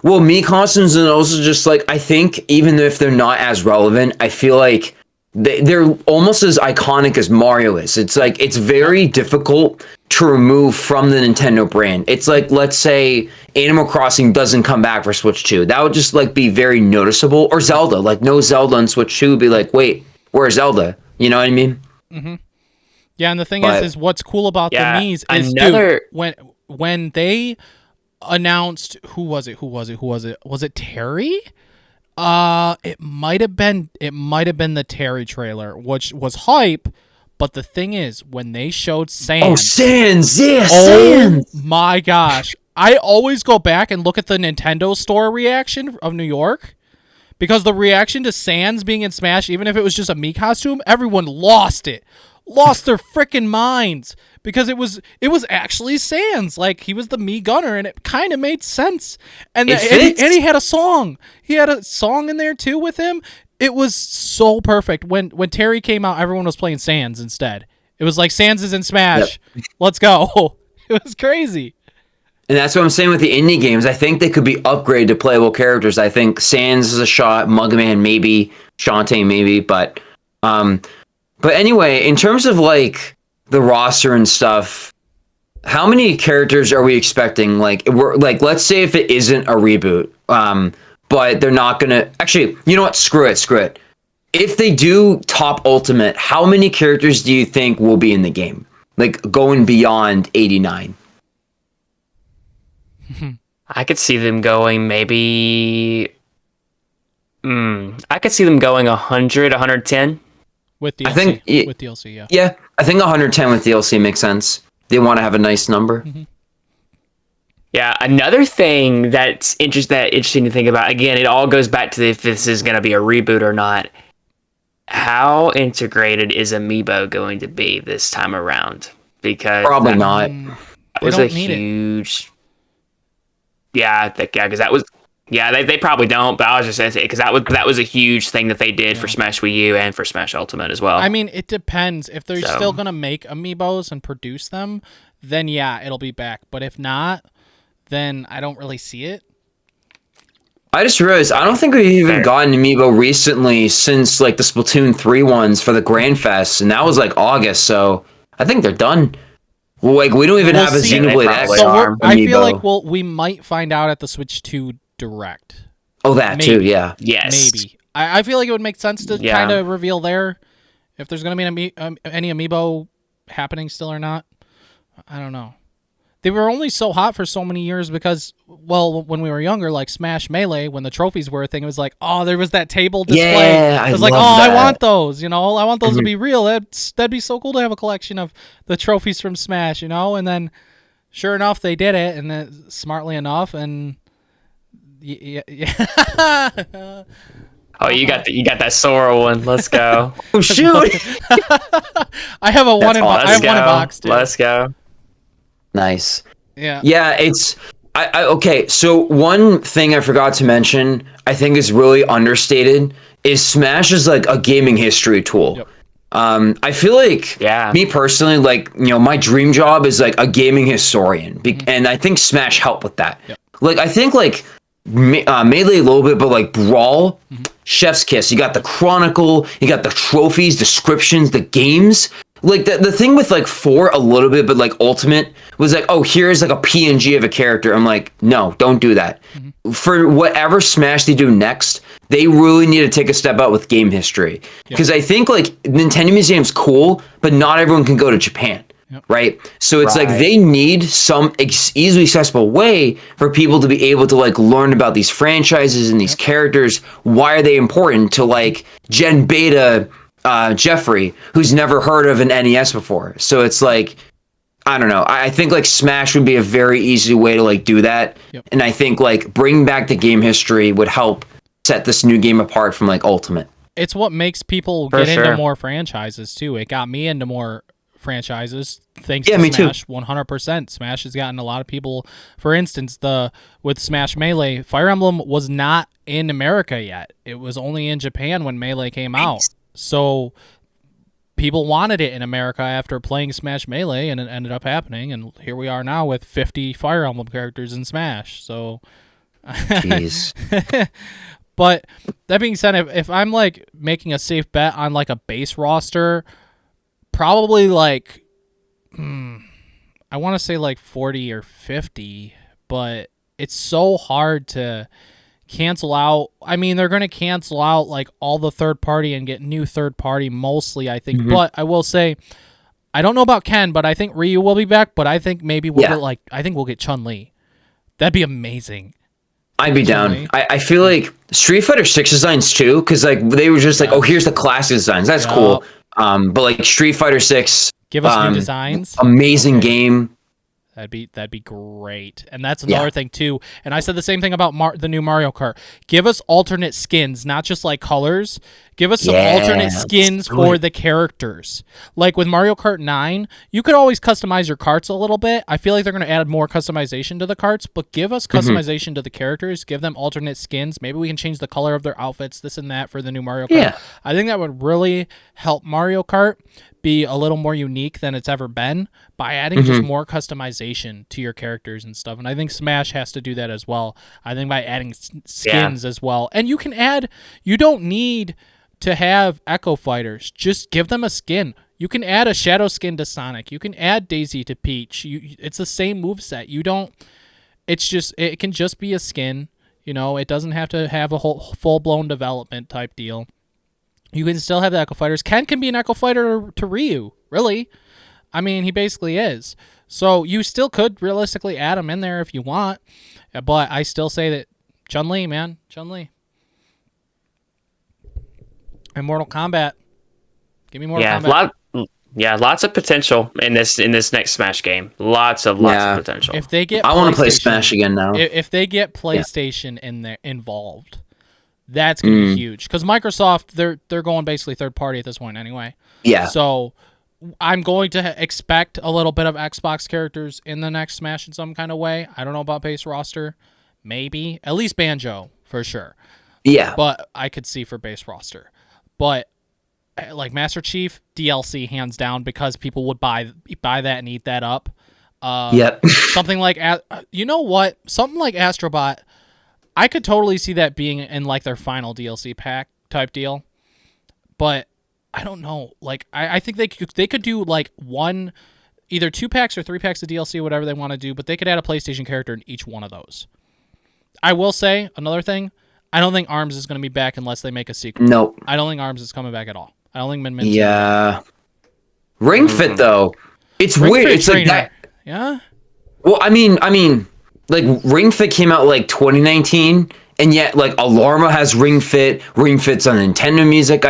Well, Mii costumes, and also just like, I think even if they're not as relevant, I feel like they're almost as iconic as Mario is. It's like, it's very difficult to remove from the Nintendo brand. It's like, let's say Animal Crossing doesn't come back for Switch 2. That would just like be very noticeable. Or Zelda, like no Zelda on Switch 2 would be like, wait, where's Zelda? You know what I mean? Mm-hmm. Yeah, and the thing is what's cool about the Miis is, when they announced, who was it? Was it Terry? It might have been the Terry trailer, which was hype. But the thing is, when they showed Sans, Sans, Sans! My gosh, I always go back and look at the Nintendo Store reaction of New York, because the reaction to Sans being in Smash, even if it was just a Mii costume, everyone lost their freaking minds, because it was actually Sans. Like, he was the Mii gunner, and it kind of made sense. And he had a song. He had a song in there too with him. It was so perfect. When Terry came out, everyone was playing Sans instead. It was like, Sans is in Smash. Yep. Let's go. It was crazy. And that's what I'm saying with the indie games. I think they could be upgraded to playable characters. I think Sans is a shot, Mugman maybe, Shantae maybe, but anyway, in terms of like the roster and stuff, how many characters are we expecting? Like, let's say if it isn't a reboot, but they're not gonna actually. You know what? Screw it. If they do Top Ultimate, how many characters do you think will be in the game? Like going beyond 89. I could see them going maybe. I could see them going 100, 110. With DLC. I think with DLC, yeah. Yeah, I think 110 with DLC makes sense. They want to have a nice number. Mm-hmm. Yeah, another thing that's interesting to think about. Again, it all goes back to if this is going to be a reboot or not. How integrated is Amiibo going to be this time around? Because probably not. That was a huge. Yeah, because that was. Yeah, they probably don't, but I was just saying because that was a huge thing that they did for Smash Wii U and for Smash Ultimate as well. I mean, it depends. If they're still gonna make Amiibos and produce them, then yeah, it'll be back. But if not, then I don't really see it. I just realized I don't think we've even gotten Amiibo recently since like the Splatoon 3 ones for the Grand Fest, and that was like August. So I think they're done. Like we don't even have a Xenoblade X. So I feel like we might find out at the Switch 2 Direct. Oh, that maybe. Too, yeah. Yes. Maybe. I feel like it would make sense to kind of reveal there if there's going to be any Amiibo happening still or not. I don't know. They were only so hot for so many years because, well, when we were younger, like Smash Melee, when the trophies were a thing, it was like, oh, there was that table display. Yeah, it was like, oh, I want those, I want those to be real. That'd be so cool to have a collection of the trophies from Smash, And then, sure enough, they did it, and then smartly enough, and yeah. Oh, you got that Sora one. Let's go. Oh shoot! I have one in box. Too. Let's go. Nice. Yeah. Yeah, it's okay. So one thing I forgot to mention, I think is really understated, is Smash is like a gaming history tool. Yep. I feel like me personally, like my dream job is like a gaming historian, and I think Smash helped with that. Yep. Like I think like. Melee a little bit, but like Brawl, chef's kiss. You got the Chronicle, you got the trophies, descriptions, the games. like the thing with like 4 a little bit, but like Ultimate was like, oh, here's like a PNG of a character. I'm like, no, don't do that. For whatever Smash they do next, they really need to take a step out with game history, because I think like Nintendo Museum's cool, but not everyone can go to Japan. Right. So it's like they need some easily accessible way for people to be able to like learn about these franchises and these characters. Why are they important to like Gen Beta Jeffrey, who's never heard of an NES before? So it's like, I don't know. I think like Smash would be a very easy way to like do that. And I think like bringing back the game history would help set this new game apart from like Ultimate. It's what makes people get into more franchises too. It got me into more franchises thanks to Smash. 100%. Smash has gotten a lot of people. For instance, with Smash Melee, Fire Emblem was not in America yet. It was only in Japan when Melee came out. So people wanted it in America after playing Smash Melee, and it ended up happening. And here we are now with 50 Fire Emblem characters in Smash. So, jeez. But that being said, if I'm like making a safe bet on like a base roster, probably like, I want to say like 40 or 50, but it's so hard to cancel out. I mean, they're going to cancel out like all the third party and get new third party mostly, I think. But I will say, I don't know about Ken, but I think Ryu will be back. But I think maybe we'll get Chun-Li. That'd be amazing. I'd be down. I feel like Street Fighter 6 designs too, because like they were just like, oh, here's the classic designs. That's cool. But like Street Fighter 6, give us new designs. Amazing game. That'd be great. And that's another thing too. And I said the same thing about the new Mario Kart. Give us alternate skins, not just like colors. Give us some alternate skins for the characters. Like with Mario Kart 9, you could always customize your karts a little bit. I feel like they're going to add more customization to the karts, but give us customization to the characters. Give them alternate skins. Maybe we can change the color of their outfits, this and that for the new Mario Kart. Yeah. I think that would really help Mario Kart be a little more unique than it's ever been by adding just more customization to your characters and stuff. And I think Smash has to do that as well. I think by adding skins as well. And you don't need to have Echo Fighters. Just give them a skin. You can add a Shadow skin to Sonic. You can add Daisy to Peach. It's the same moveset. It can just be a skin. It doesn't have to have a whole full-blown development type deal. You can still have the Echo Fighters. Ken can be an Echo Fighter to Ryu, really. I mean, he basically is. So you still could realistically add him in there if you want. But I still say that Chun-Li, man. Chun-Li. And Mortal Kombat. Give me Mortal Kombat. Lots of potential in this next Smash game. Lots of potential. If they get I want to play Smash again now. If they get PlayStation in there involved, that's going to be huge. Because Microsoft, they're going basically third party at this point anyway. Yeah. So I'm going to expect a little bit of Xbox characters in the next Smash in some kind of way. I don't know about base roster. Maybe. At least Banjo, for sure. Yeah. But I could see for base roster. But like Master Chief, DLC hands down, because people would buy that and eat that up. Something like, something like Astrobot, I could totally see that being in like their final DLC pack type deal, but I don't know. Like I think they could do like either 2 packs or 3 packs of DLC, whatever they want to do, but they could add a PlayStation character in each one of those. I will say another thing. I don't think ARMS is going to be back unless they make a sequel. Nope. I don't think ARMS is coming back at all. I don't think Min Min's Ring Fit though. It's weird. It's trainer. Like that. Yeah. Well, I mean, like Ring Fit came out like 2019, and yet like Alarma has Ring Fit. Ring Fit's on Nintendo Music.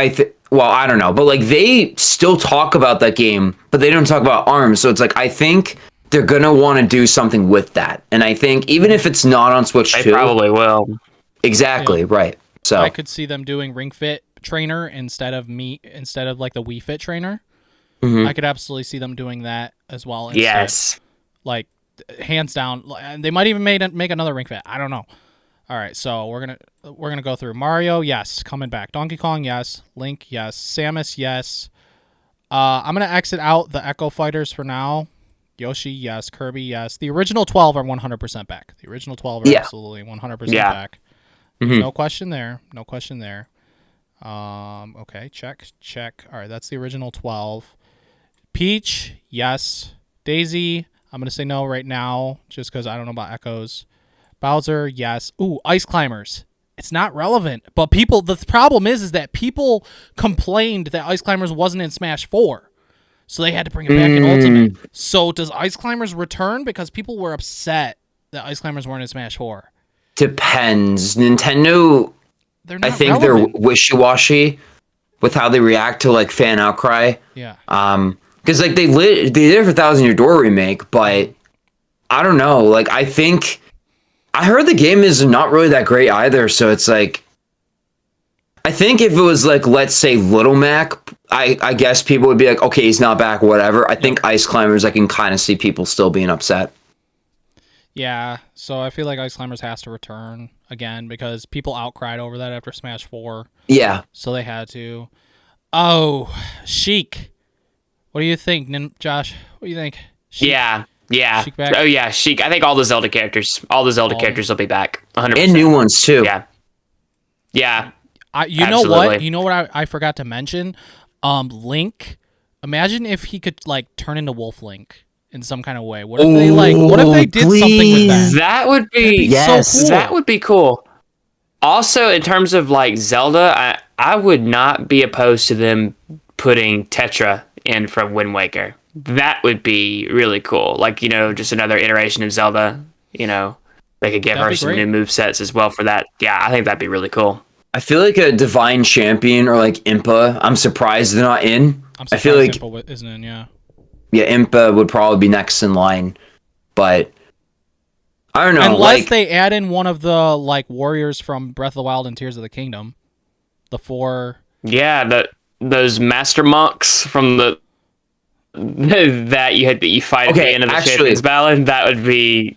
Well, I don't know, but like they still talk about that game, but they don't talk about ARMS. So it's like I think they're gonna want to do something with that, and I think even if it's not on Switch, they probably will. Exactly right. So I could see them doing Ring Fit trainer instead of like the Wii Fit trainer. I could absolutely see them doing that as well. Instead. Yes. Like hands down, and they might even make another Ring Fit. I don't know. All right, so we're gonna go through Mario. Yes, coming back. Donkey Kong. Yes. Link. Yes. Samus. Yes. I'm gonna exit out the Echo Fighters for now. Yoshi. Yes. Kirby. Yes. The original 12 are 100% back. The original 12 are absolutely 100% back. No question there. No question there. Okay. Check. All right, that's the original 12. Peach, yes. Daisy, I'm going to say no right now just because I don't know about Echoes. Bowser, yes. Ooh, Ice Climbers. It's not relevant, but the problem is that people complained that Ice Climbers wasn't in Smash 4. So they had to bring it back in Ultimate. So does Ice Climbers return? Because people were upset that Ice Climbers weren't in Smash 4. Depends. Nintendo, I think relevant. they're wishy-washy with how they react to like fan outcry. Yeah. Because like they did it for Thousand Year Door remake, but I don't know. Like I think I heard the game is not really that great either. So it's like I think if it was like let's say Little Mac, I guess people would be like, okay, he's not back, whatever. I think Ice Climbers, I can kind of see people still being upset. Yeah, so I feel like Ice Climbers has to return again because people outcried over that after Smash 4. Yeah. So they had to. Oh, Sheik. What do you think, Josh? What do you think? Sheik? Yeah. Sheik back? Oh yeah, Sheik. I think all the Zelda characters will be back. 100%. And new ones too. Yeah. Yeah. You know what? You know what I forgot to mention? Link. Imagine if he could like turn into Wolf Link in some kind of way. What if they did something with that? That would be so cool. That would be cool. Also, in terms of like Zelda, I would not be opposed to them putting Tetra in from Wind Waker. That would be really cool. Like, just another iteration of Zelda. They could give her some new movesets as well for that. Yeah, I think that'd be really cool. I feel like a Divine Champion or like Impa, I'm surprised they're not in. I feel like Impa isn't in, yeah. Yeah, Impa would probably be next in line, but I don't know. Unless they add in one of the like warriors from Breath of the Wild and Tears of the Kingdom, the 4. Yeah, those master monks from the that you fight at the end of the Champions Ballad. That would be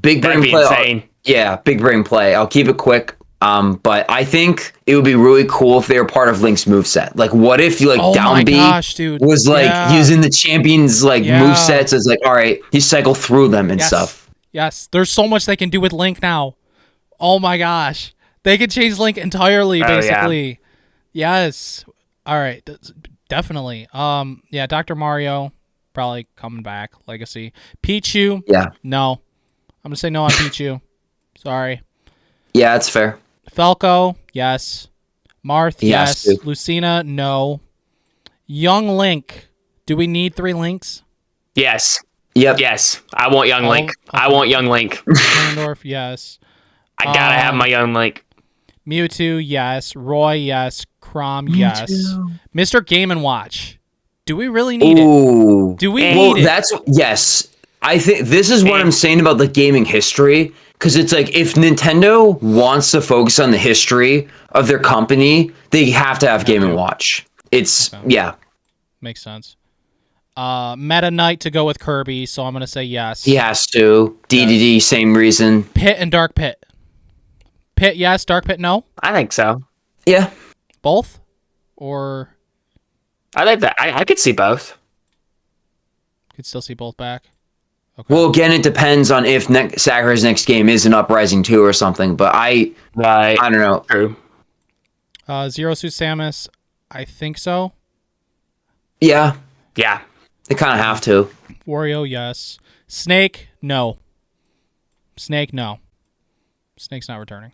big brain play. Insane. Yeah, big brain play. I'll keep it quick. But I think it would be really cool if they were part of Link's moveset. Like, what if Down B was using the champions movesets as all right, you cycle through them and stuff. Yes, there's so much they can do with Link now. Oh my gosh, they could change Link entirely, basically. Yeah. Yes. All right, definitely. Yeah, Dr. Mario probably coming back. Legacy. Pichu. Yeah. No, I'm gonna say no on Pichu. Sorry. Yeah, that's fair. Falco, yes. Marth, yes. Lucina, no. Young Link. Do we need 3 Links? Yes. Yep. Yes. I want Young Link. Okay. I want Young Link. Ganondorf, yes. I gotta have my Young Link. Mewtwo, yes. Roy, yes. Chrom, yes. Mr. Game & Watch. Do we really need it? Do we need it? Yes. I think this is what I'm saying about the gaming history. Because it's like, if Nintendo wants to focus on the history of their company, they have to have Game & Watch. It's, yeah. Makes sense. Meta Knight to go with Kirby, so I'm going to say yes. He has to. DDD, same reason. Pit and Dark Pit. Pit, yes. Dark Pit, no? I think so. Yeah. Both? Or? I think that. I could see both. Could still see both back. Okay. Well, again, it depends on if Sakurai's next game is an Uprising 2 or something, but I don't know. True. Zero Suit Samus, I think so. Yeah. Yeah. They kind of have to. Wario, yes. Snake, no. Snake, no. Snake's not returning.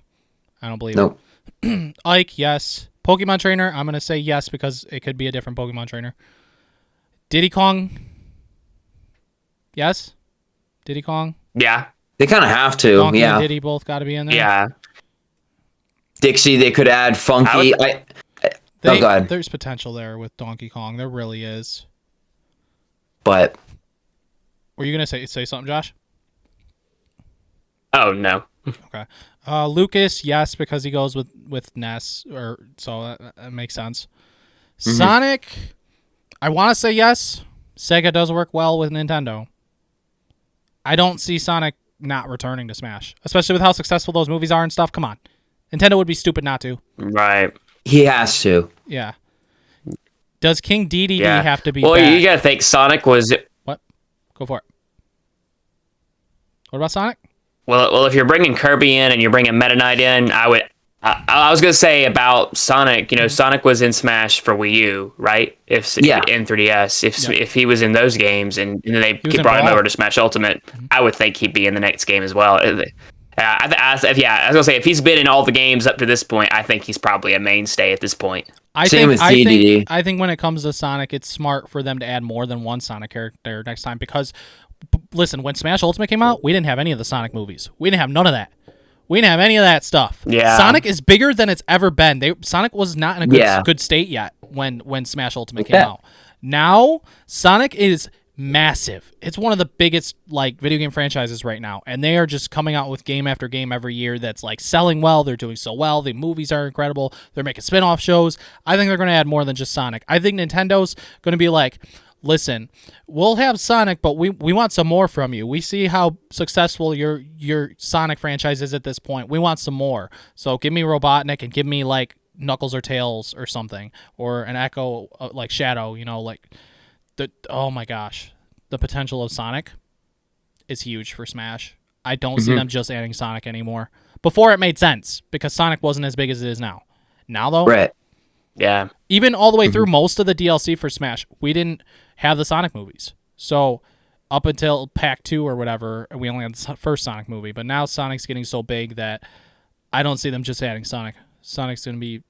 I don't believe it. Ike, yes. Pokemon Trainer, I'm going to say yes because it could be a different Pokemon Trainer. Diddy Kong, yes. Diddy Kong? Yeah. They kind of have to. Donkey and Diddy both got to be in there. Yeah. Dixie, they could add Funky. Oh, God. There's potential there with Donkey Kong. There really is. But. Were you going to say something, Josh? Oh, no. Okay. Lucas, yes, because he goes with Ness, so that makes sense. Mm-hmm. Sonic, I want to say yes. Sega does work well with Nintendo. I don't see Sonic not returning to Smash, especially with how successful those movies are and stuff. Come on. Nintendo would be stupid not to. Right. He has to. Yeah. Does King Dedede have to be back? You gotta think Sonic was... What? Go for it. What about Sonic? Well, if you're bringing Kirby in and you're bringing Meta Knight in, I I was gonna say about Sonic. You know, Sonic was in Smash for Wii U, right? If in 3DS, if he was in those games and then they brought him over to Smash Ultimate, I would think he'd be in the next game as well. I was gonna say if he's been in all the games up to this point, I think he's probably a mainstay at this point. I think when it comes to Sonic, it's smart for them to add more than one Sonic character next time because, listen, when Smash Ultimate came out, we didn't have any of the Sonic movies. We didn't have none of that. We didn't have any of that stuff. Yeah. Sonic is bigger than it's ever been. Sonic was not in a good state yet when Smash Ultimate came out. Now, Sonic is massive. It's one of the biggest video game franchises right now, and they are just coming out with game after game every year that's selling well. They're doing so well. The movies are incredible. They're making spin-off shows. I think they're going to add more than just Sonic. I think Nintendo's going to be listen, we'll have Sonic, but we want some more from you. We see how successful your Sonic franchise is at this point. We want some more. So give me Robotnik and give me Knuckles or Tails or something, or an Echo like Shadow. Oh my gosh, the potential of Sonic is huge for Smash. I don't see them just adding Sonic anymore. Before it made sense because Sonic wasn't as big as it is now. Now though, right? Yeah. Even all the way through most of the DLC for Smash, we didn't have the Sonic movies. So up until Pack 2 or whatever, we only had the first Sonic movie. But now Sonic's getting so big that I don't see them just adding Sonic. Sonic's going to be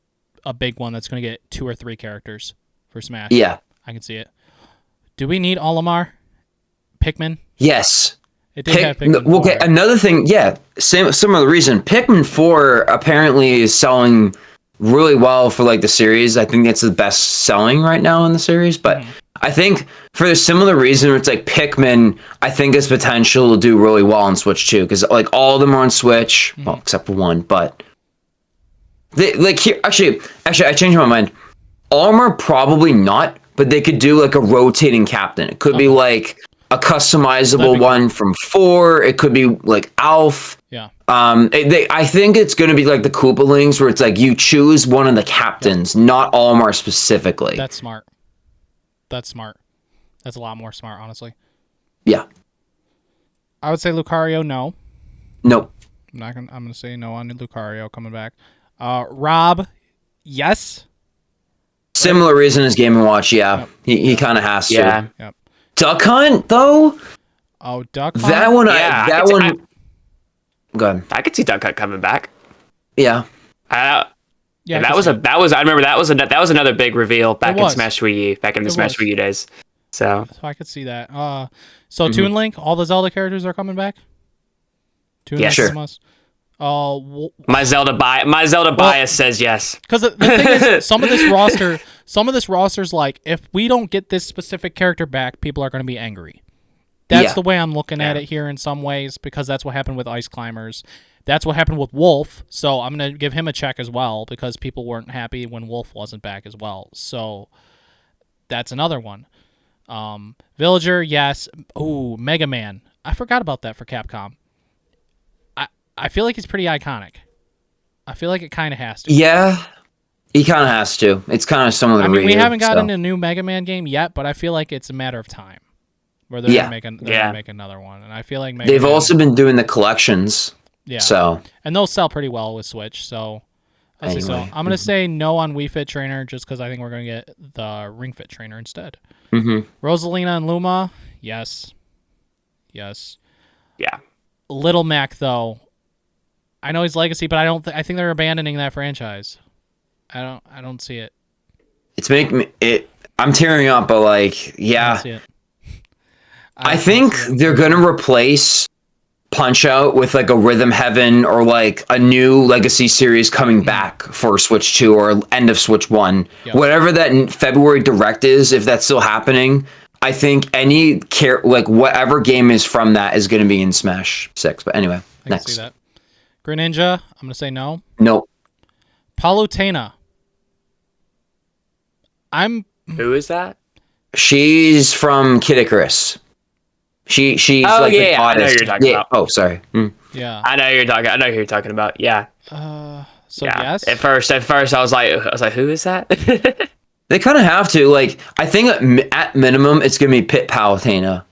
a big one that's going to get 2 or 3 characters for Smash. Yeah. I can see it. Do we need Olimar? Pikmin? Yes. It did have Pikmin 4. Okay, another thing, similar reason. Pikmin 4 apparently is selling really well for the series. I think it's the best selling right now in the series, but I think for the similar reason, it's Pikmin, I think has potential to do really well on Switch too, because all of them are on Switch, well, except for one, but they here actually I changed my mind. Armor probably not, but they could do a rotating captain. It could be a customizable one from 4. It could be Alf. Yeah. I think it's going to be the Koopalings, where it's you choose one of the captains, not Olimar specifically. That's smart. That's a lot more smart, honestly. Yeah. I would say Lucario, no. Nope. I'm gonna say no on Lucario coming back. Rob, yes. Similar reason as Game & Watch, yeah. Yep. He kind of has to. Yeah. Yep. Duck Hunt, though? Oh, Duck Hunt? That one, go ahead. I could see Duck Hunt coming back. Yeah. I remember that was another big reveal back in Smash Wii U, back in the Smash Wii U days. So I could see that. Toon Link, all the Zelda characters are coming back? Toon Link sure. My Zelda bias says yes. Because the thing is, some of this roster's if we don't get this specific character back, people are going to be angry. That's the way I'm looking at it here in some ways, because that's what happened with Ice Climbers. That's what happened with Wolf, so I'm going to give him a check as well, because people weren't happy when Wolf wasn't back as well. So that's another one. Villager, yes. Ooh, Mega Man. I forgot about that for Capcom. I feel like he's pretty iconic. I feel like it kind of has to. Yeah, he kind of has to. It's kind of similar to we haven't gotten a new Mega Man game yet, but I feel like it's a matter of time where they're going to make another one. And I feel like they've also been doing the collections. Yeah. So. And they'll sell pretty well with Switch, so I'm going to say no on Wii Fit Trainer just because I think we're going to get the Ring Fit Trainer instead. Rosalina and Luma, yes. Yes. Yeah. Little Mac, though, I know he's legacy, but I think they're abandoning that franchise. I don't see it. It's making me I'm tearing up, but yeah. I don't see it. I think they're gonna replace Punch Out with a Rhythm Heaven or a new legacy series coming back for Switch 2 or end of Switch 1. Yep. Whatever that February Direct is, if that's still happening, I think whatever game is from that is gonna be in Smash 6. But anyway, I next. Can see that. Greninja, I'm gonna say no. Nope. Palutena. Who is that? She's from Kid Icarus. She's the I know who you're talking about. Oh, sorry. Yeah. I know who you're talking about. Yeah. Yes. At first I was like, who is that? They kind of have to. I think at minimum it's gonna be Pit Palutena.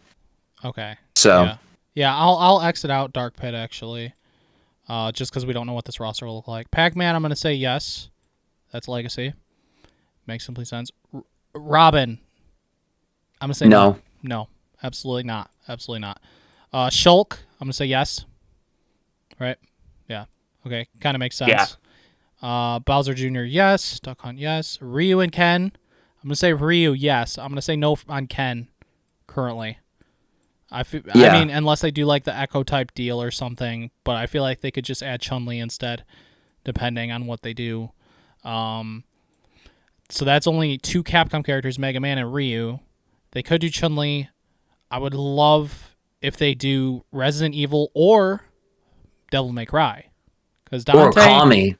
Okay. So. Yeah, I'll exit out Dark Pit actually. just because we don't know what this roster will look like. Pac-Man, I'm going to say yes. That's Legacy. Makes complete sense. Robin, I'm going to say no. No, absolutely not. Absolutely not. Shulk, I'm going to say yes. Right? Yeah. Okay, kind of makes sense. Yeah. Bowser Jr., yes. Duck Hunt, yes. Ryu and Ken, I'm going to say Ryu, yes. I'm going to say no on Ken currently. I mean, unless they do like the Echo type deal or something, but I feel like they could just add Chun-Li instead, depending on what they do. So that's only 2 Capcom characters, Mega Man and Ryu. They could do Chun-Li. I would love if they do Resident Evil or Devil May Cry. Or Okami.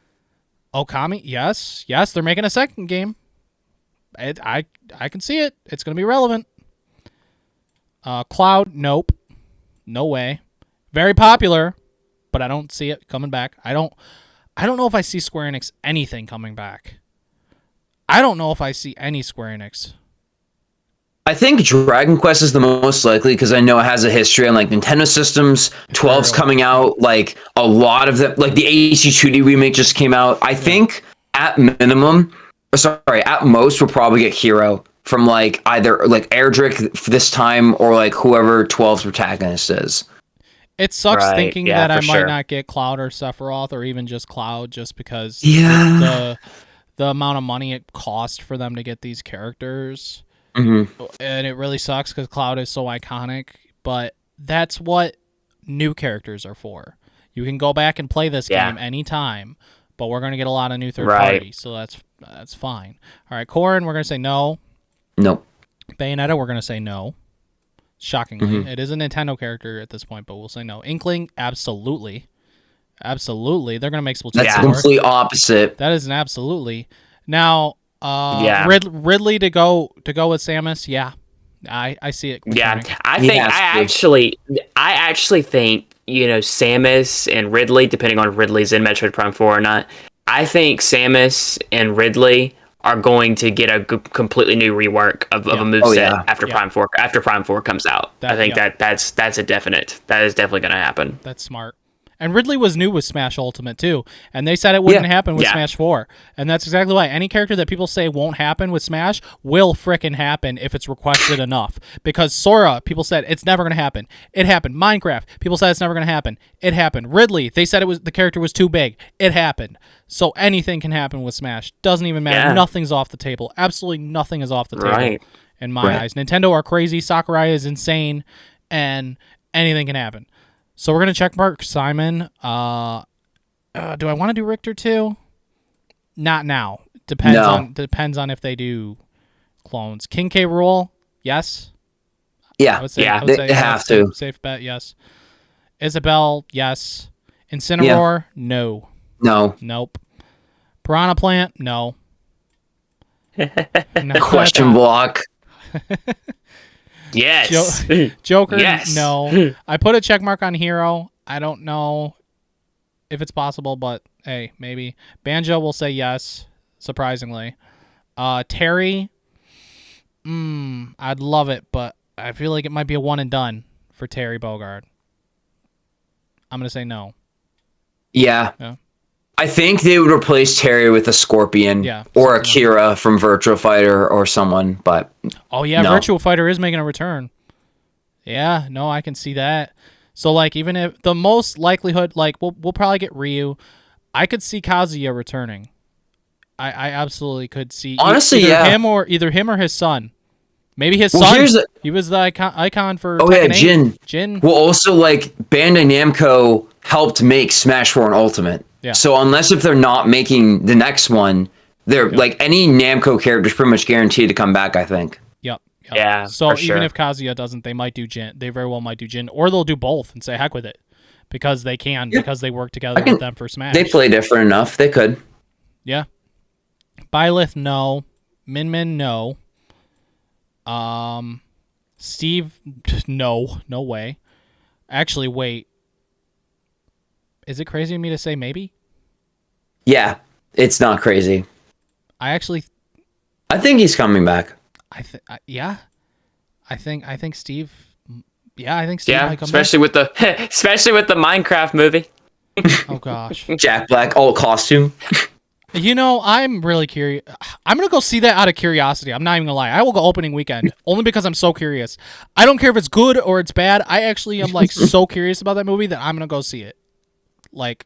Okami, yes. Yes, they're making a second game. I can see it. It's going to be relevant. Cloud, nope. No way. Very popular, but I don't see it coming back. I don't know if I see Square Enix anything coming back. I don't know if I see any Square Enix. I think Dragon Quest is the most likely because I know it has a history on like Nintendo systems. 12's coming out. Like a lot of them, like the AC2D remake just came out. I think at most we'll probably get Hero from like either like Erdrick this time or like whoever 12's protagonist is. It sucks thinking that I might not get Cloud or Sephiroth or even just Cloud just because the amount of money it cost for them to get these characters. Mm-hmm. And it really sucks because Cloud is so iconic, but that's what new characters are for. You can go back and play this game anytime, but we're going to get a lot of new third parties, so that's fine. All right, Corrin, we're going to say no. Nope. Bayonetta, we're going to say no. Shockingly. It is a Nintendo character at this point, but we'll say no. Inkling, absolutely. Absolutely. They're going to make Splatoon 4. That's the complete opposite. That is an absolutely. Now, Ridley to go with Samus, I see it. Yeah, I actually think, Samus and Ridley, depending on if Ridley's in Metroid Prime 4 or not, I think Samus and Ridley are going to get a completely new rework of a moveset after Prime 4 comes out. I think that's a definite. That is definitely going to happen. That's smart. And Ridley was new with Smash Ultimate, too. And they said it wouldn't happen with Smash 4. And that's exactly why. Any character that people say won't happen with Smash will frickin' happen if it's requested enough. Because Sora, people said it's never going to happen. It happened. Minecraft, people said it's never going to happen. It happened. Ridley, they said the character was too big. It happened. So anything can happen with Smash. Doesn't even matter. Nothing's off the table. Absolutely nothing is off the table in my eyes. Nintendo are crazy. Sakurai is insane. And anything can happen. So we're going to check mark Simon. Do I want to do Richter too? Not now. Depends on if they do clones. King K. Rool, yes. Yeah, they have to. Safe bet, yes. Isabelle, yes. Incineroar, no. Nope. Piranha Plant, no. Question block. Yes. Joker, yes. No. I put a check mark on Hero. I don't know if it's possible, but hey, maybe. Banjo will say yes, surprisingly. Terry, I'd love it, but I feel like it might be a one and done for Terry Bogard. I'm going to say no. Yeah. I think they would replace Terry with a Scorpion or Akira from Virtua Fighter or someone, but no. Virtua Fighter is making a return. Yeah, no, I can see that. So like even if the most likelihood, like we'll probably get Ryu. I could see Kazuya returning. I absolutely could see either him or his son. Maybe his son. He was the icon for Tekken 8. Jin. Well, also like Bandai Namco helped make Smash 4 and Ultimate. Yeah. So unless if they're not making the next one, they're like any Namco character is pretty much guaranteed to come back, I think. Yep. Yeah. So even if Kazuya doesn't, they might do Jin. They very well might do Jin, or they'll do both and say heck with it, because they can because they work together with them for Smash. They play different enough. They could. Yeah. Byleth, no. Min, no. Steve, no way. Actually, wait. Is it crazy of me to say maybe? Yeah, it's not crazy. I think he's coming back. I think Steve. Yeah, I think Steve. Yeah, might come especially back. with the Minecraft movie. Oh gosh. Jack Black, all costume. I'm really curious. I'm gonna go see that out of curiosity. I'm not even gonna lie. I will go opening weekend only because I'm so curious. I don't care if it's good or it's bad. I actually am like so curious about that movie that I'm gonna go see it. Like,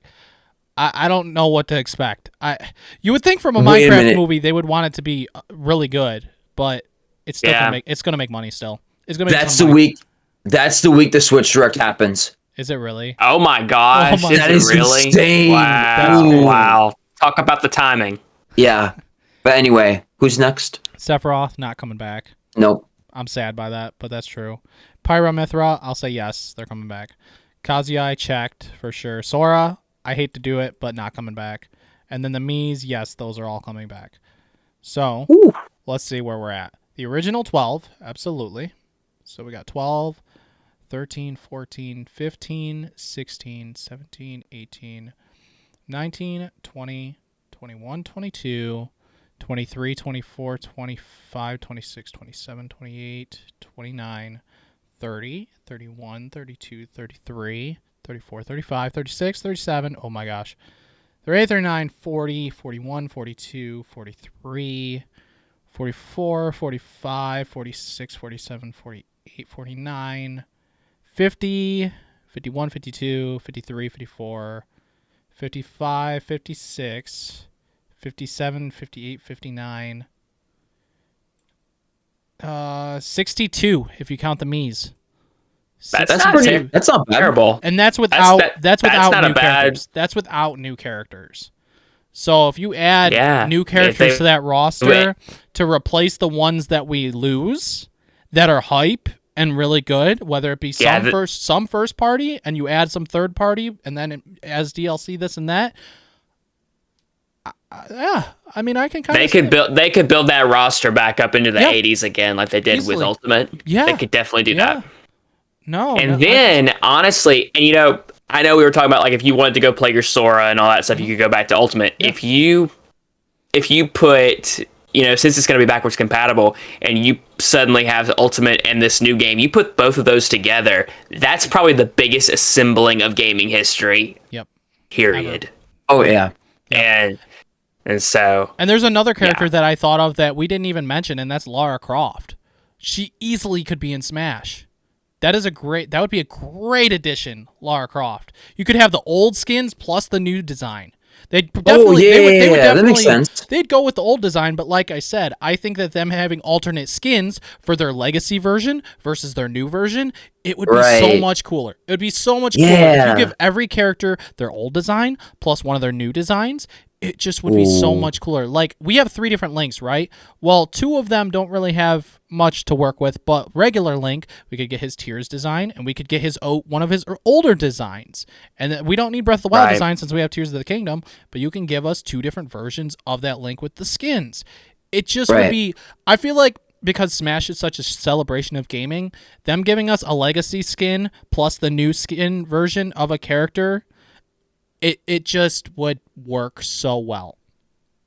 I don't know what to expect. You would think from a Wait a Minecraft minute. movie they would want it to be really good, but it's still gonna make money still. It's gonna make That's some the money. week. That's the week the Switch Direct happens. Is it really? Oh my gosh! Oh my- That is is it really? insane. Wow! That's Wow! Talk about the timing. Yeah. But anyway, who's next? Sephiroth not coming back. Nope. I'm sad by that, but that's true. Pyra Mythra, I'll say yes, they're coming back. Kazuya checked for sure. Sora, I hate to do it, but not coming back. And then the Miis, yes, those are all coming back. So Ooh. let's see where we're at. The original 12, absolutely. So we got 12, 13, 14, 15, 16, 17, 18, 19, 20, 21, 22, 23, 24, 25, 26, 27, 28, 29, 30, 31, 32, 33, 34, 35, 36, 37. Oh my gosh. 38, 39, 40, 41, 42, 43, 44, 45, 46, 47, 48, 49, 50, 51, 52, 53, 54, 55, 56, 57, 58, 59, 62 if you count the Miis. That's 62. pretty That's not bad. terrible. And that's without That's without not a new bad- characters. That's without new characters. So if you add Yeah, new if characters they- to that roster to replace the ones that we lose that are hype and really good, whether it be some first party and you add some third party and then as DLC this and that, yeah, I mean I can kind of They could build that roster back up into the Yeah. 80s again, like they did Easily. with Ultimate. Yeah. They could definitely do that. No, And no, then, honestly, and I know we were talking about like if you wanted to go play your Sora and all that stuff, you could go back to Ultimate. Yeah. If you put, since it's going to be backwards compatible, and you suddenly have the Ultimate and this new game, you put both of those together. That's probably the biggest assembling of gaming history. Yep. Period. Oh yeah. And so And there's another character that I thought of that we didn't even mention, and that's Lara Croft. She easily could be in Smash. That would be a great addition, Lara Croft. You could have the old skins plus the new design. They'd definitely, they would that makes sense. They'd go with the old design, but like I said, I think that them having alternate skins for their legacy version versus their new version, it would be so Right. much cooler. It would be so much cooler if Yeah. you give every character their old design plus one of their new designs. It just would be so Ooh. much cooler. Like, we have 3 different Links, right? Well, 2 of them don't really have much to work with, but regular Link, we could get his Tears design, and we could get one of his older designs. And we don't need Breath of the Wild Right. design since we have Tears of the Kingdom, but you can give us 2 different versions of that Link with the skins. It just would Right. be... I feel like because Smash is such a celebration of gaming, them giving us a legacy skin plus the new skin version of a character... It just would work so well.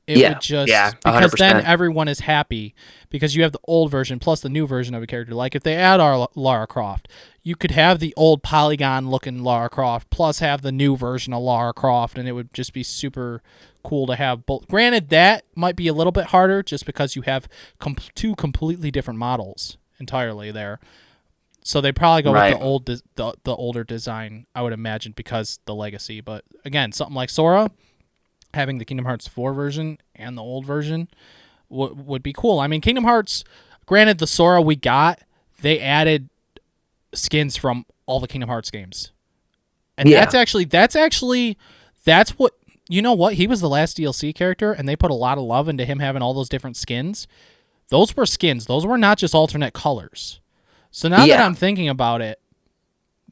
It Yeah. would just Yeah, because then 100%. everyone is happy because you have the old version plus the new version of a character. Like if they add our Lara Croft, you could have the old polygon looking Lara Croft plus have the new version of Lara Croft, and it would just be super cool to have both. Granted, that might be a little bit harder just because you have 2 completely different models entirely there. So they probably go Right. with the older design, I would imagine, because the legacy. But again, something like Sora, having the Kingdom Hearts 4 version and the old version would be cool. I mean, Kingdom Hearts, granted, the Sora we got, they added skins from all the Kingdom Hearts games. And Yeah. that's what, you know what? He was the last DLC character, and they put a lot of love into him having all those different skins. Those were skins. Those were not just alternate colors. So now that Yeah. I'm thinking about it,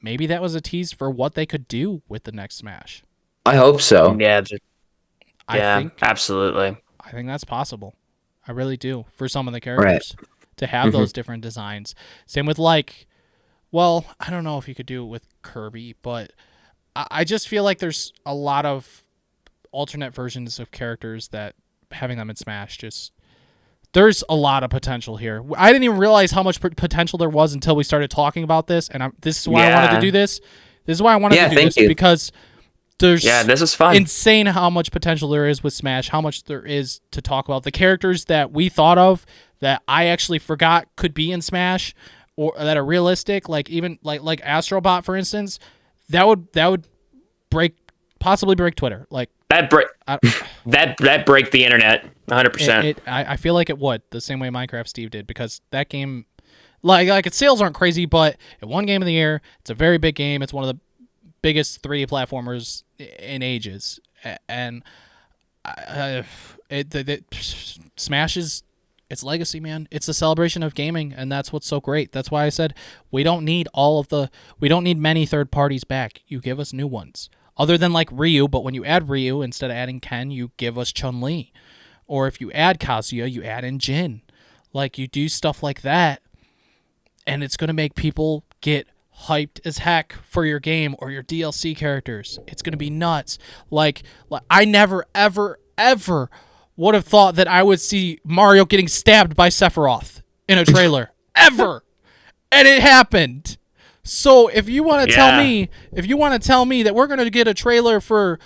maybe that was a tease for what they could do with the next Smash. I hope so. yeah, I think absolutely. I think that's possible. I really do for some of the characters to have those different designs. Same with well, I don't know if you could do it with Kirby, but I just feel like there's a lot of alternate versions of characters that having them in Smash there's a lot of potential here. I didn't even realize how much potential there was until we started talking about this, and this is why I wanted to Yeah. do this. This is why I wanted Yeah, to do thank this you. because there's this is fun. insane how much potential there is with Smash, how much there is to talk about. The characters that we thought of that I actually forgot could be in Smash or that are realistic, like even like Astrobot, for instance, that would possibly break Twitter. Like that break the internet 100%. I feel like it would, the same way Minecraft Steve did, because that game, like its sales aren't crazy, but it won Game of the Year. It's a very big game. It's one of the biggest 3D platformers in ages, and Smash is its legacy, man. It's a celebration of gaming, and that's what's so great. That's why I said we don't need many third parties back. You give us new ones, other than like Ryu. But when you add Ryu instead of adding Ken, you give us Chun-Li, or if you add Kazuya, you add in Jin. Like, you do stuff like that, and it's gonna make people get hyped as heck for your game or your DLC characters. It's gonna be nuts. Like I never ever would have thought that I would see Mario getting stabbed by Sephiroth in a trailer ever, and it happened. So if you want to tell me that we're gonna get a trailer for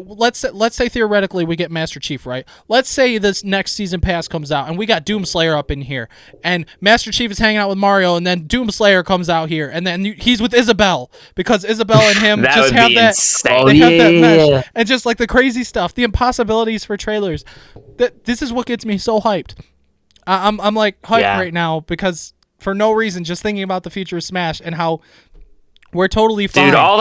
let's say theoretically we get Master Chief, right? Let's say this next season pass comes out and we got Doomslayer up in here, and Master Chief is hanging out with Mario, and then Doomslayer comes out here, and then he's with Isabelle, because Isabelle and him just have that that mesh, and just like the crazy stuff, the impossibilities for trailers. This is what gets me so hyped. I'm like hyped right now, because for no reason, just thinking about the future of Smash and how we're totally fine. Dude, all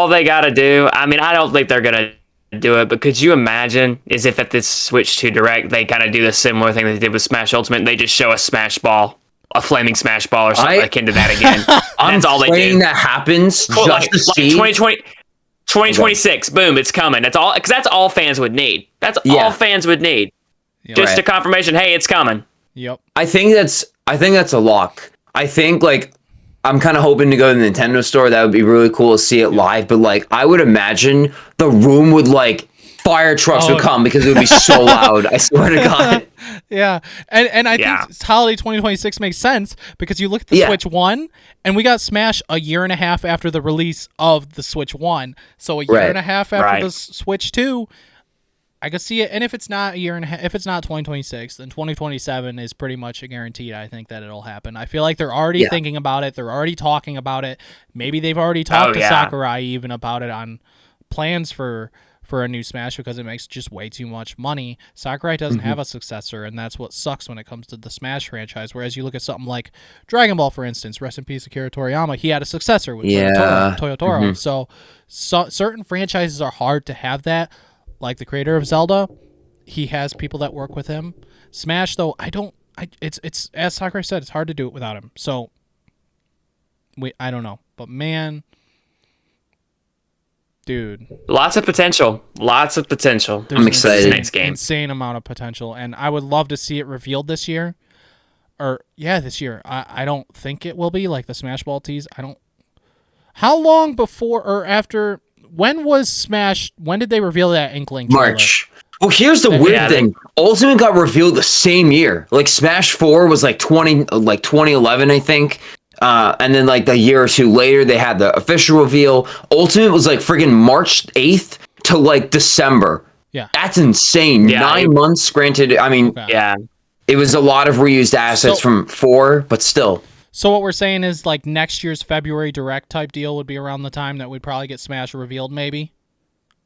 they gotta do, I mean, I don't think they're gonna do it, but could you imagine is if at this Switch 2 Direct they kind of do the similar thing they did with Smash Ultimate, and they just show a Smash Ball, a flaming Smash Ball or something akin to that again. That's all they do. That happens just to see. 2026, boom, it's coming. That's all, because that's all fans would need. That's all fans would need. Just a confirmation, hey, it's coming. Yep. I think that's a lock. I think, like, I'm kind of hoping to go to the Nintendo store. That would be really cool to see it live. But like, I would imagine the room would, like, fire trucks would come because it would be so loud. I swear to God. Yeah, and I think holiday 2026 makes sense, because you look at the Switch 1, and we got Smash a year and a half after the release of the Switch 1. So a year and a half after the Switch 2, I could see it. And if it's not a year and a half, if it's not 2026, then 2027 is pretty much a guaranteed. I think that it'll happen. I feel like they're already thinking about it. They're already talking about it. Maybe they've already talked to Sakurai even about it on plans for a new Smash, because it makes just way too much money. Sakurai doesn't have a successor, and that's what sucks when it comes to the Smash franchise. Whereas you look at something like Dragon Ball, for instance, rest in peace Akira Toriyama, he had a successor with Toyotaro. So certain franchises are hard to have that. Like the creator of Zelda, he has people that work with him. Smash, though, it's as Sakurai said, it's hard to do it without him. So I don't know, but man, dude, lots of potential. I'm excited. Next game, insane amount of potential, and I would love to see it revealed this year. This year. I don't think it will be like the Smash Ball tease. How long before or after? When was Smash? When did they reveal that Inkling trailer? March. Well, here's the weird thing. Ultimate got revealed the same year. Like Smash 4 was like 2011, I think. And then like the year or two later, they had the official reveal. Ultimate was like friggin' March 8th to like December. Yeah. That's insane. Yeah, 9 months, granted. I mean, it was a lot of reused assets from 4, but still. So what we're saying is, like, next year's February Direct type deal would be around the time that we'd probably get Smash revealed, maybe.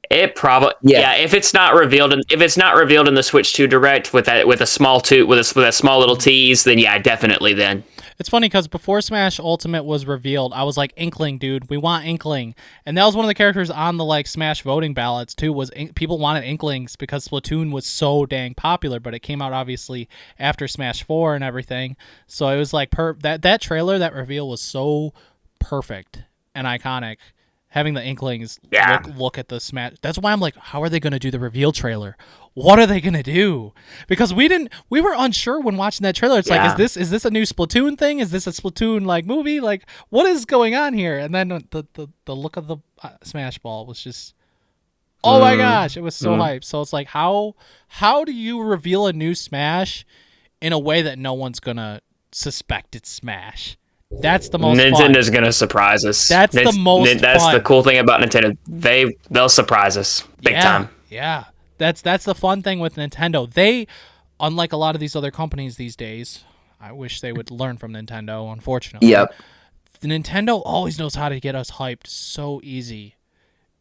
It probably if it's not revealed in the Switch 2 Direct with a small little tease, then definitely then. It's funny because before Smash Ultimate was revealed, I was like, Inkling, dude, we want Inkling. And that was one of the characters on the like Smash voting ballots too, was people wanted Inklings because Splatoon was so dang popular, but it came out obviously after Smash 4 and everything. So it was like that trailer, that reveal was so perfect and iconic. Having the Inklings look at the Smash. That's why I'm like, how are they going to do the reveal trailer? What are they going to do? Because we were unsure when watching that trailer. It's like, is this a new Splatoon thing? Is this a Splatoon like movie? Like, what is going on here? And then the look of the Smash Ball was just, oh my gosh, it was so hype. So it's like, how do you reveal a new Smash in a way that no one's going to suspect it's Smash? That's the most Nintendo's fun. gonna surprise us. That's the most That's fun. the cool thing about Nintendo. They'll surprise us big time. Yeah. That's the fun thing with Nintendo. They, unlike a lot of these other companies these days, I wish they would learn from Nintendo, unfortunately. Yep. Nintendo always knows how to get us hyped so easy.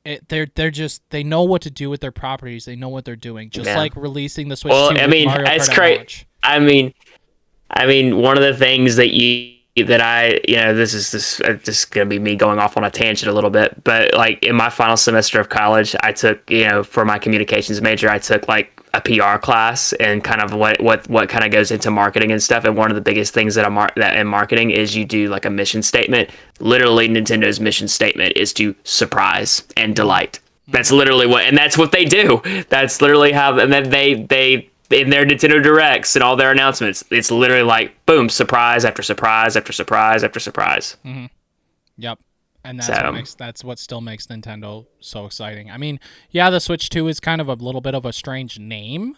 They know what to do with their properties. They know what they're doing. Just like releasing the Switch 2 with Mario it's Kart great. Launch. I mean, one of the things that I, this is gonna be me going off on a tangent a little bit, but like in my final semester of college, I took, for my communications major, I took like a PR class and kind of what kind of goes into marketing and stuff. And one of the biggest things that in marketing is you do like a mission statement. Literally, Nintendo's mission statement is to surprise and delight. That's literally and that's what they do. That's literally how, and then they in their Nintendo Directs and all their announcements, it's literally like, boom, surprise after surprise after surprise after surprise. Mm-hmm. Yep. And that's what still makes Nintendo so exciting. I mean, yeah, the Switch 2 is kind of a little bit of a strange name,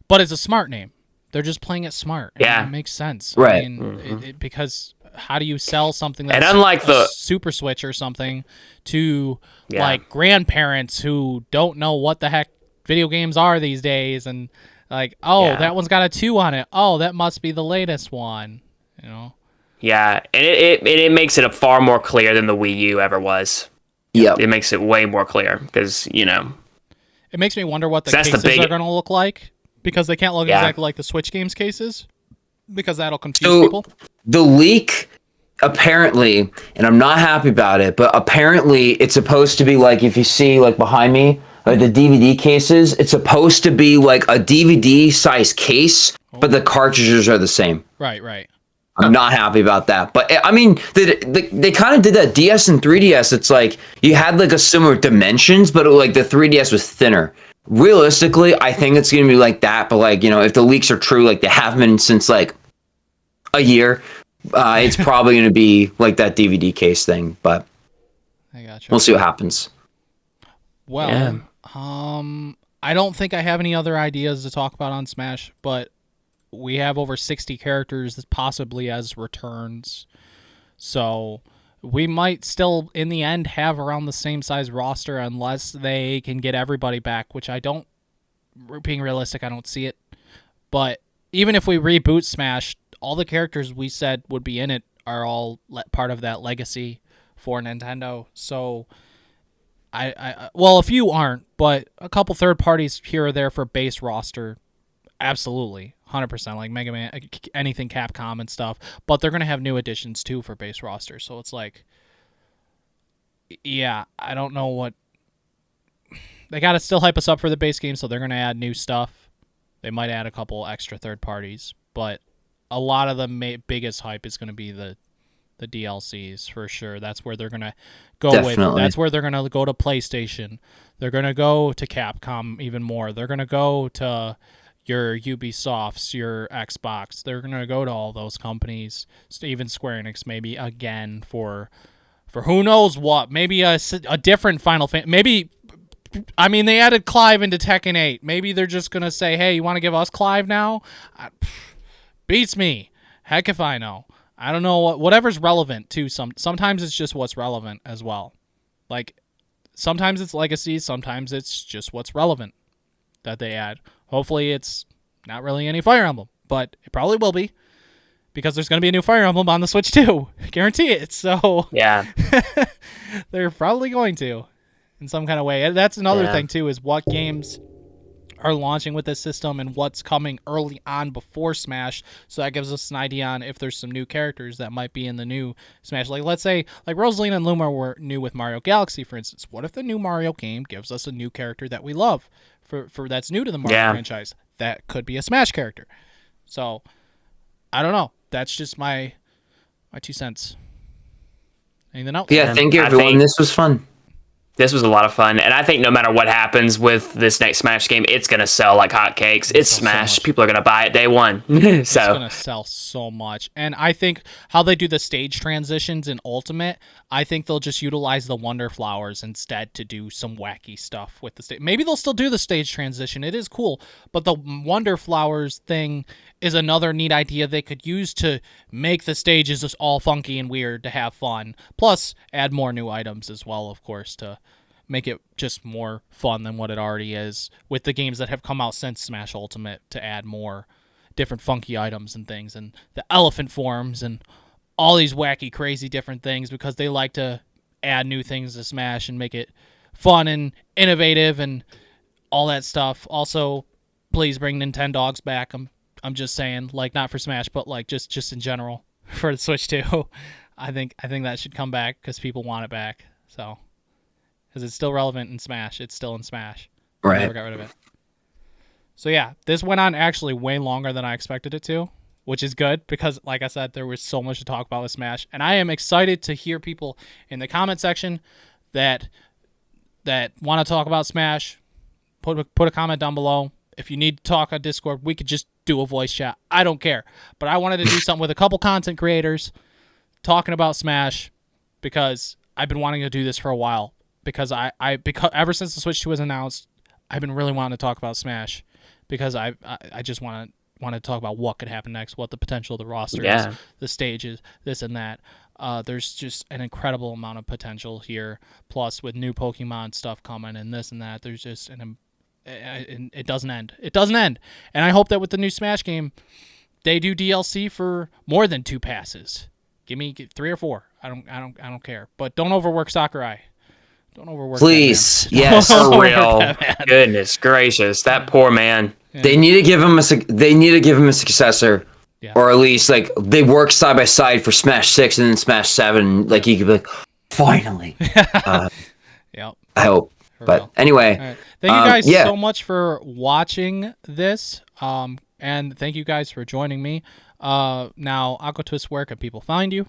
but it's a smart name. They're just playing it smart. Yeah. It makes sense. Right. I mean, because how do you sell something that's and unlike the Super Switch or something to like grandparents who don't know what the heck video games are these days, and like, that one's got a 2 on it. Oh, that must be the latest one. Yeah, and it makes it far more clear than the Wii U ever was. Yep. It makes it way more clear because, It makes me wonder what the cases are going to look like, because they can't look exactly like the Switch games cases, because that'll confuse people. The leak, apparently, and I'm not happy about it, but apparently it's supposed to be like, if you see like behind me, like the DVD cases, it's supposed to be like a DVD size case, but the cartridges are the same. Right. I'm not happy about that. But I mean, they kind of did that DS and 3DS. It's like you had like a similar dimensions, but like the 3DS was thinner. Realistically, I think it's going to be like that. But like, if the leaks are true, like they have been since like a year, it's probably going to be like that DVD case thing. But I gotcha. We'll see what happens. Well, I don't think I have any other ideas to talk about on Smash, but we have over 60 characters possibly as returns. So we might still, in the end, have around the same size roster unless they can get everybody back, which being realistic, I don't see it. But even if we reboot Smash, all the characters we said would be in it are all part of that legacy for Nintendo. So well, a few aren't, but a couple third parties here or there for base roster, absolutely. 100%, like Mega Man, anything Capcom and stuff, but they're going to have new additions too for base roster. So it's like, I don't know what they got to still hype us up for the base game. So they're going to add new stuff. They might add a couple extra third parties, but a lot of the biggest hype is going to be the DLCs for sure. That's where they're going to go with. That's where they're going to go to PlayStation. They're going to go to Capcom even more. They're going to go to your Ubisofts, your Xbox. They're going to go to all those companies, even Square Enix maybe again for who knows what. Maybe a different Final Fantasy. Maybe, I mean, they added Clive into Tekken 8. Maybe they're just going to say, hey, you want to give us Clive now? Beats me. Heck if I know. I don't know. Whatever's relevant too. Sometimes it's just what's relevant as well. Like, sometimes it's legacy. Sometimes it's just what's relevant that they add. Hopefully it's not really any Fire Emblem, but it probably will be, because there's going to be a new Fire Emblem on the Switch too. Guarantee it. So yeah, they're probably going to in some kind of way. And that's another thing too, is what games are launching with this system and what's coming early on before Smash. So that gives us an idea on if there's some new characters that might be in the new Smash. Like, let's say like Rosalina and Luma were new with Mario Galaxy, for instance. What if the new Mario game gives us a new character that we love for that's new to the Mario franchise? That could be a Smash character. So I don't know. That's just my 2 cents. Anything else? Yeah, thank you everyone. This was fun. This was a lot of fun, and I think no matter what happens with this next Smash game, it's gonna sell like hotcakes. It's Smash. People are gonna buy it day one. It's So gonna sell so much. And I think how they do the stage transitions in Ultimate, I think they'll just utilize the Wonder Flowers instead to do some wacky stuff with the stage. Maybe they'll still do the stage transition. It is cool, but the Wonder Flowers thing is another neat idea they could use to make the stages just all funky and weird to have fun. Plus, add more new items as well, of course, to make it just more fun than what it already is with the games that have come out since Smash Ultimate, to add more different funky items and things, and the elephant forms and all these wacky, crazy different things, because they like to add new things to Smash and make it fun and innovative and all that stuff. Also, please bring Nintendogs back. I'm just saying, like, not for Smash, but like just in general for the Switch 2. I think that should come back because people want it back. So, because it's still relevant in Smash, it's still in Smash. Right. Never got rid of it. So yeah, this went on actually way longer than I expected it to, which is good because, like I said, there was so much to talk about with Smash, and I am excited to hear people in the comment section that want to talk about Smash. Put a comment down below. If you need to talk on Discord, we could just do a voice chat. I don't care, but I wanted to do something with a couple content creators talking about Smash because I've been wanting to do this for a while. Because because ever since the Switch 2 was announced, I've been really wanting to talk about Smash because I just want to talk about what could happen next, what the potential of the roster is, the stages, this and that. There's just an incredible amount of potential here. Plus, with new Pokemon stuff coming and this and that, there's just it doesn't end. It doesn't end. And I hope that with the new Smash game, they do DLC for more than 2 passes. Give me 3 or 4. I don't care. But don't overwork Sakurai. Don't overwork Please, that man. yes, for real. Goodness gracious, that poor man. Yeah. They need to give him a successor, or at least like they work side by side for Smash 6 and then Smash 7. Like you could be like, finally. Yep. I hope. But real. anyway, Right. Thank you guys so much for watching this. And thank you guys for joining me. Now, AquaTwist, where can people find you?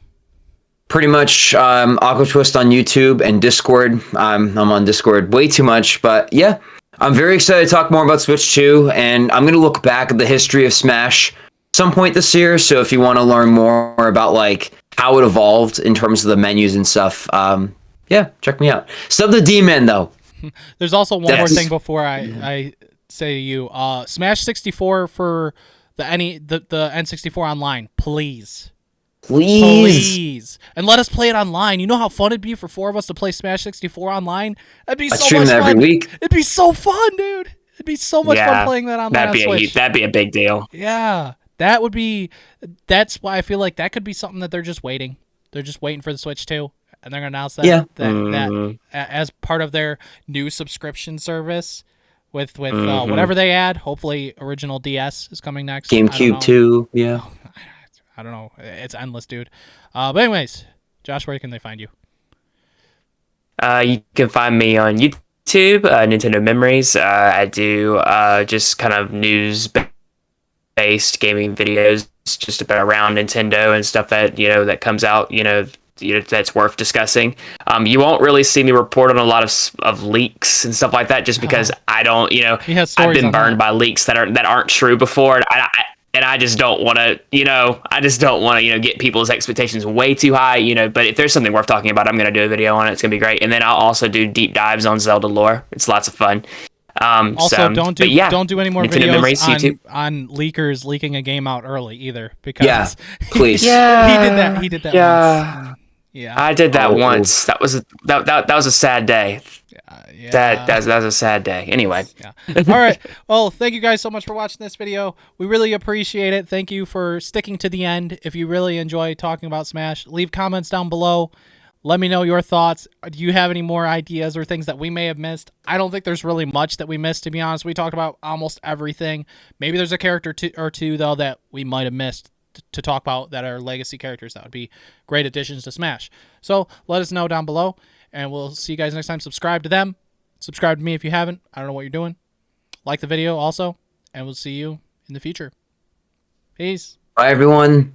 pretty much AquaTwist on YouTube and Discord. I'm on Discord way too much, but yeah, I'm very excited to talk more about Switch 2, and I'm going to look back at the history of Smash some point this year. So if you want to learn more about like how it evolved in terms of the menus and stuff, yeah, check me out. Sub the D-Man though. There's also one more thing before I say to you, Smash 64 for the N64 online, please. Please. And let us play it online. You know how fun it'd be for 4 of us to play Smash 64 online? That'd be so much fun. Every week. It'd be so fun, dude. It'd be so much fun playing that online on Switch. That'd be a big deal. Yeah. That's why I feel like that could be something that they're just waiting. They're just waiting for the Switch 2. And they're going to announce that, that as part of their new subscription service with whatever they add. Hopefully original DS is coming next. GameCube 2, yeah. I don't know. It's endless, dude. But anyways, Josh, where can they find you? You can find me on YouTube, Nintendo Memories. I do just kind of news-based gaming videos, just about around Nintendo and stuff that that comes out, that's worth discussing. You won't really see me report on a lot of leaks and stuff like that, just because I don't, I've been burned by leaks that aren't true before. And I just don't want to, get people's expectations way too high, but if there's something worth talking about, I'm going to do a video on it. It's going to be great. And then I'll also do deep dives on Zelda lore. It's lots of fun. Also, don't do any more Nintendo videos on leakers leaking a game out early either, because please. he did that once. Yeah. I did that once. That was a sad day. That was a sad day. Anyway. Yeah. All right. Well, thank you guys so much for watching this video. We really appreciate it. Thank you for sticking to the end. If you really enjoy talking about Smash, leave comments down below. Let me know your thoughts. Do you have any more ideas or things that we may have missed? I don't think there's really much that we missed, to be honest. We talked about almost everything. Maybe there's a character or two, though, that we might have missed to talk about that are legacy characters that would be great additions to Smash. So let us know down below, and we'll see you guys next time. Subscribe to them. Subscribe to me if you haven't. I don't know what you're doing. Like the video also, and we'll see you in the future. Peace. Bye, everyone.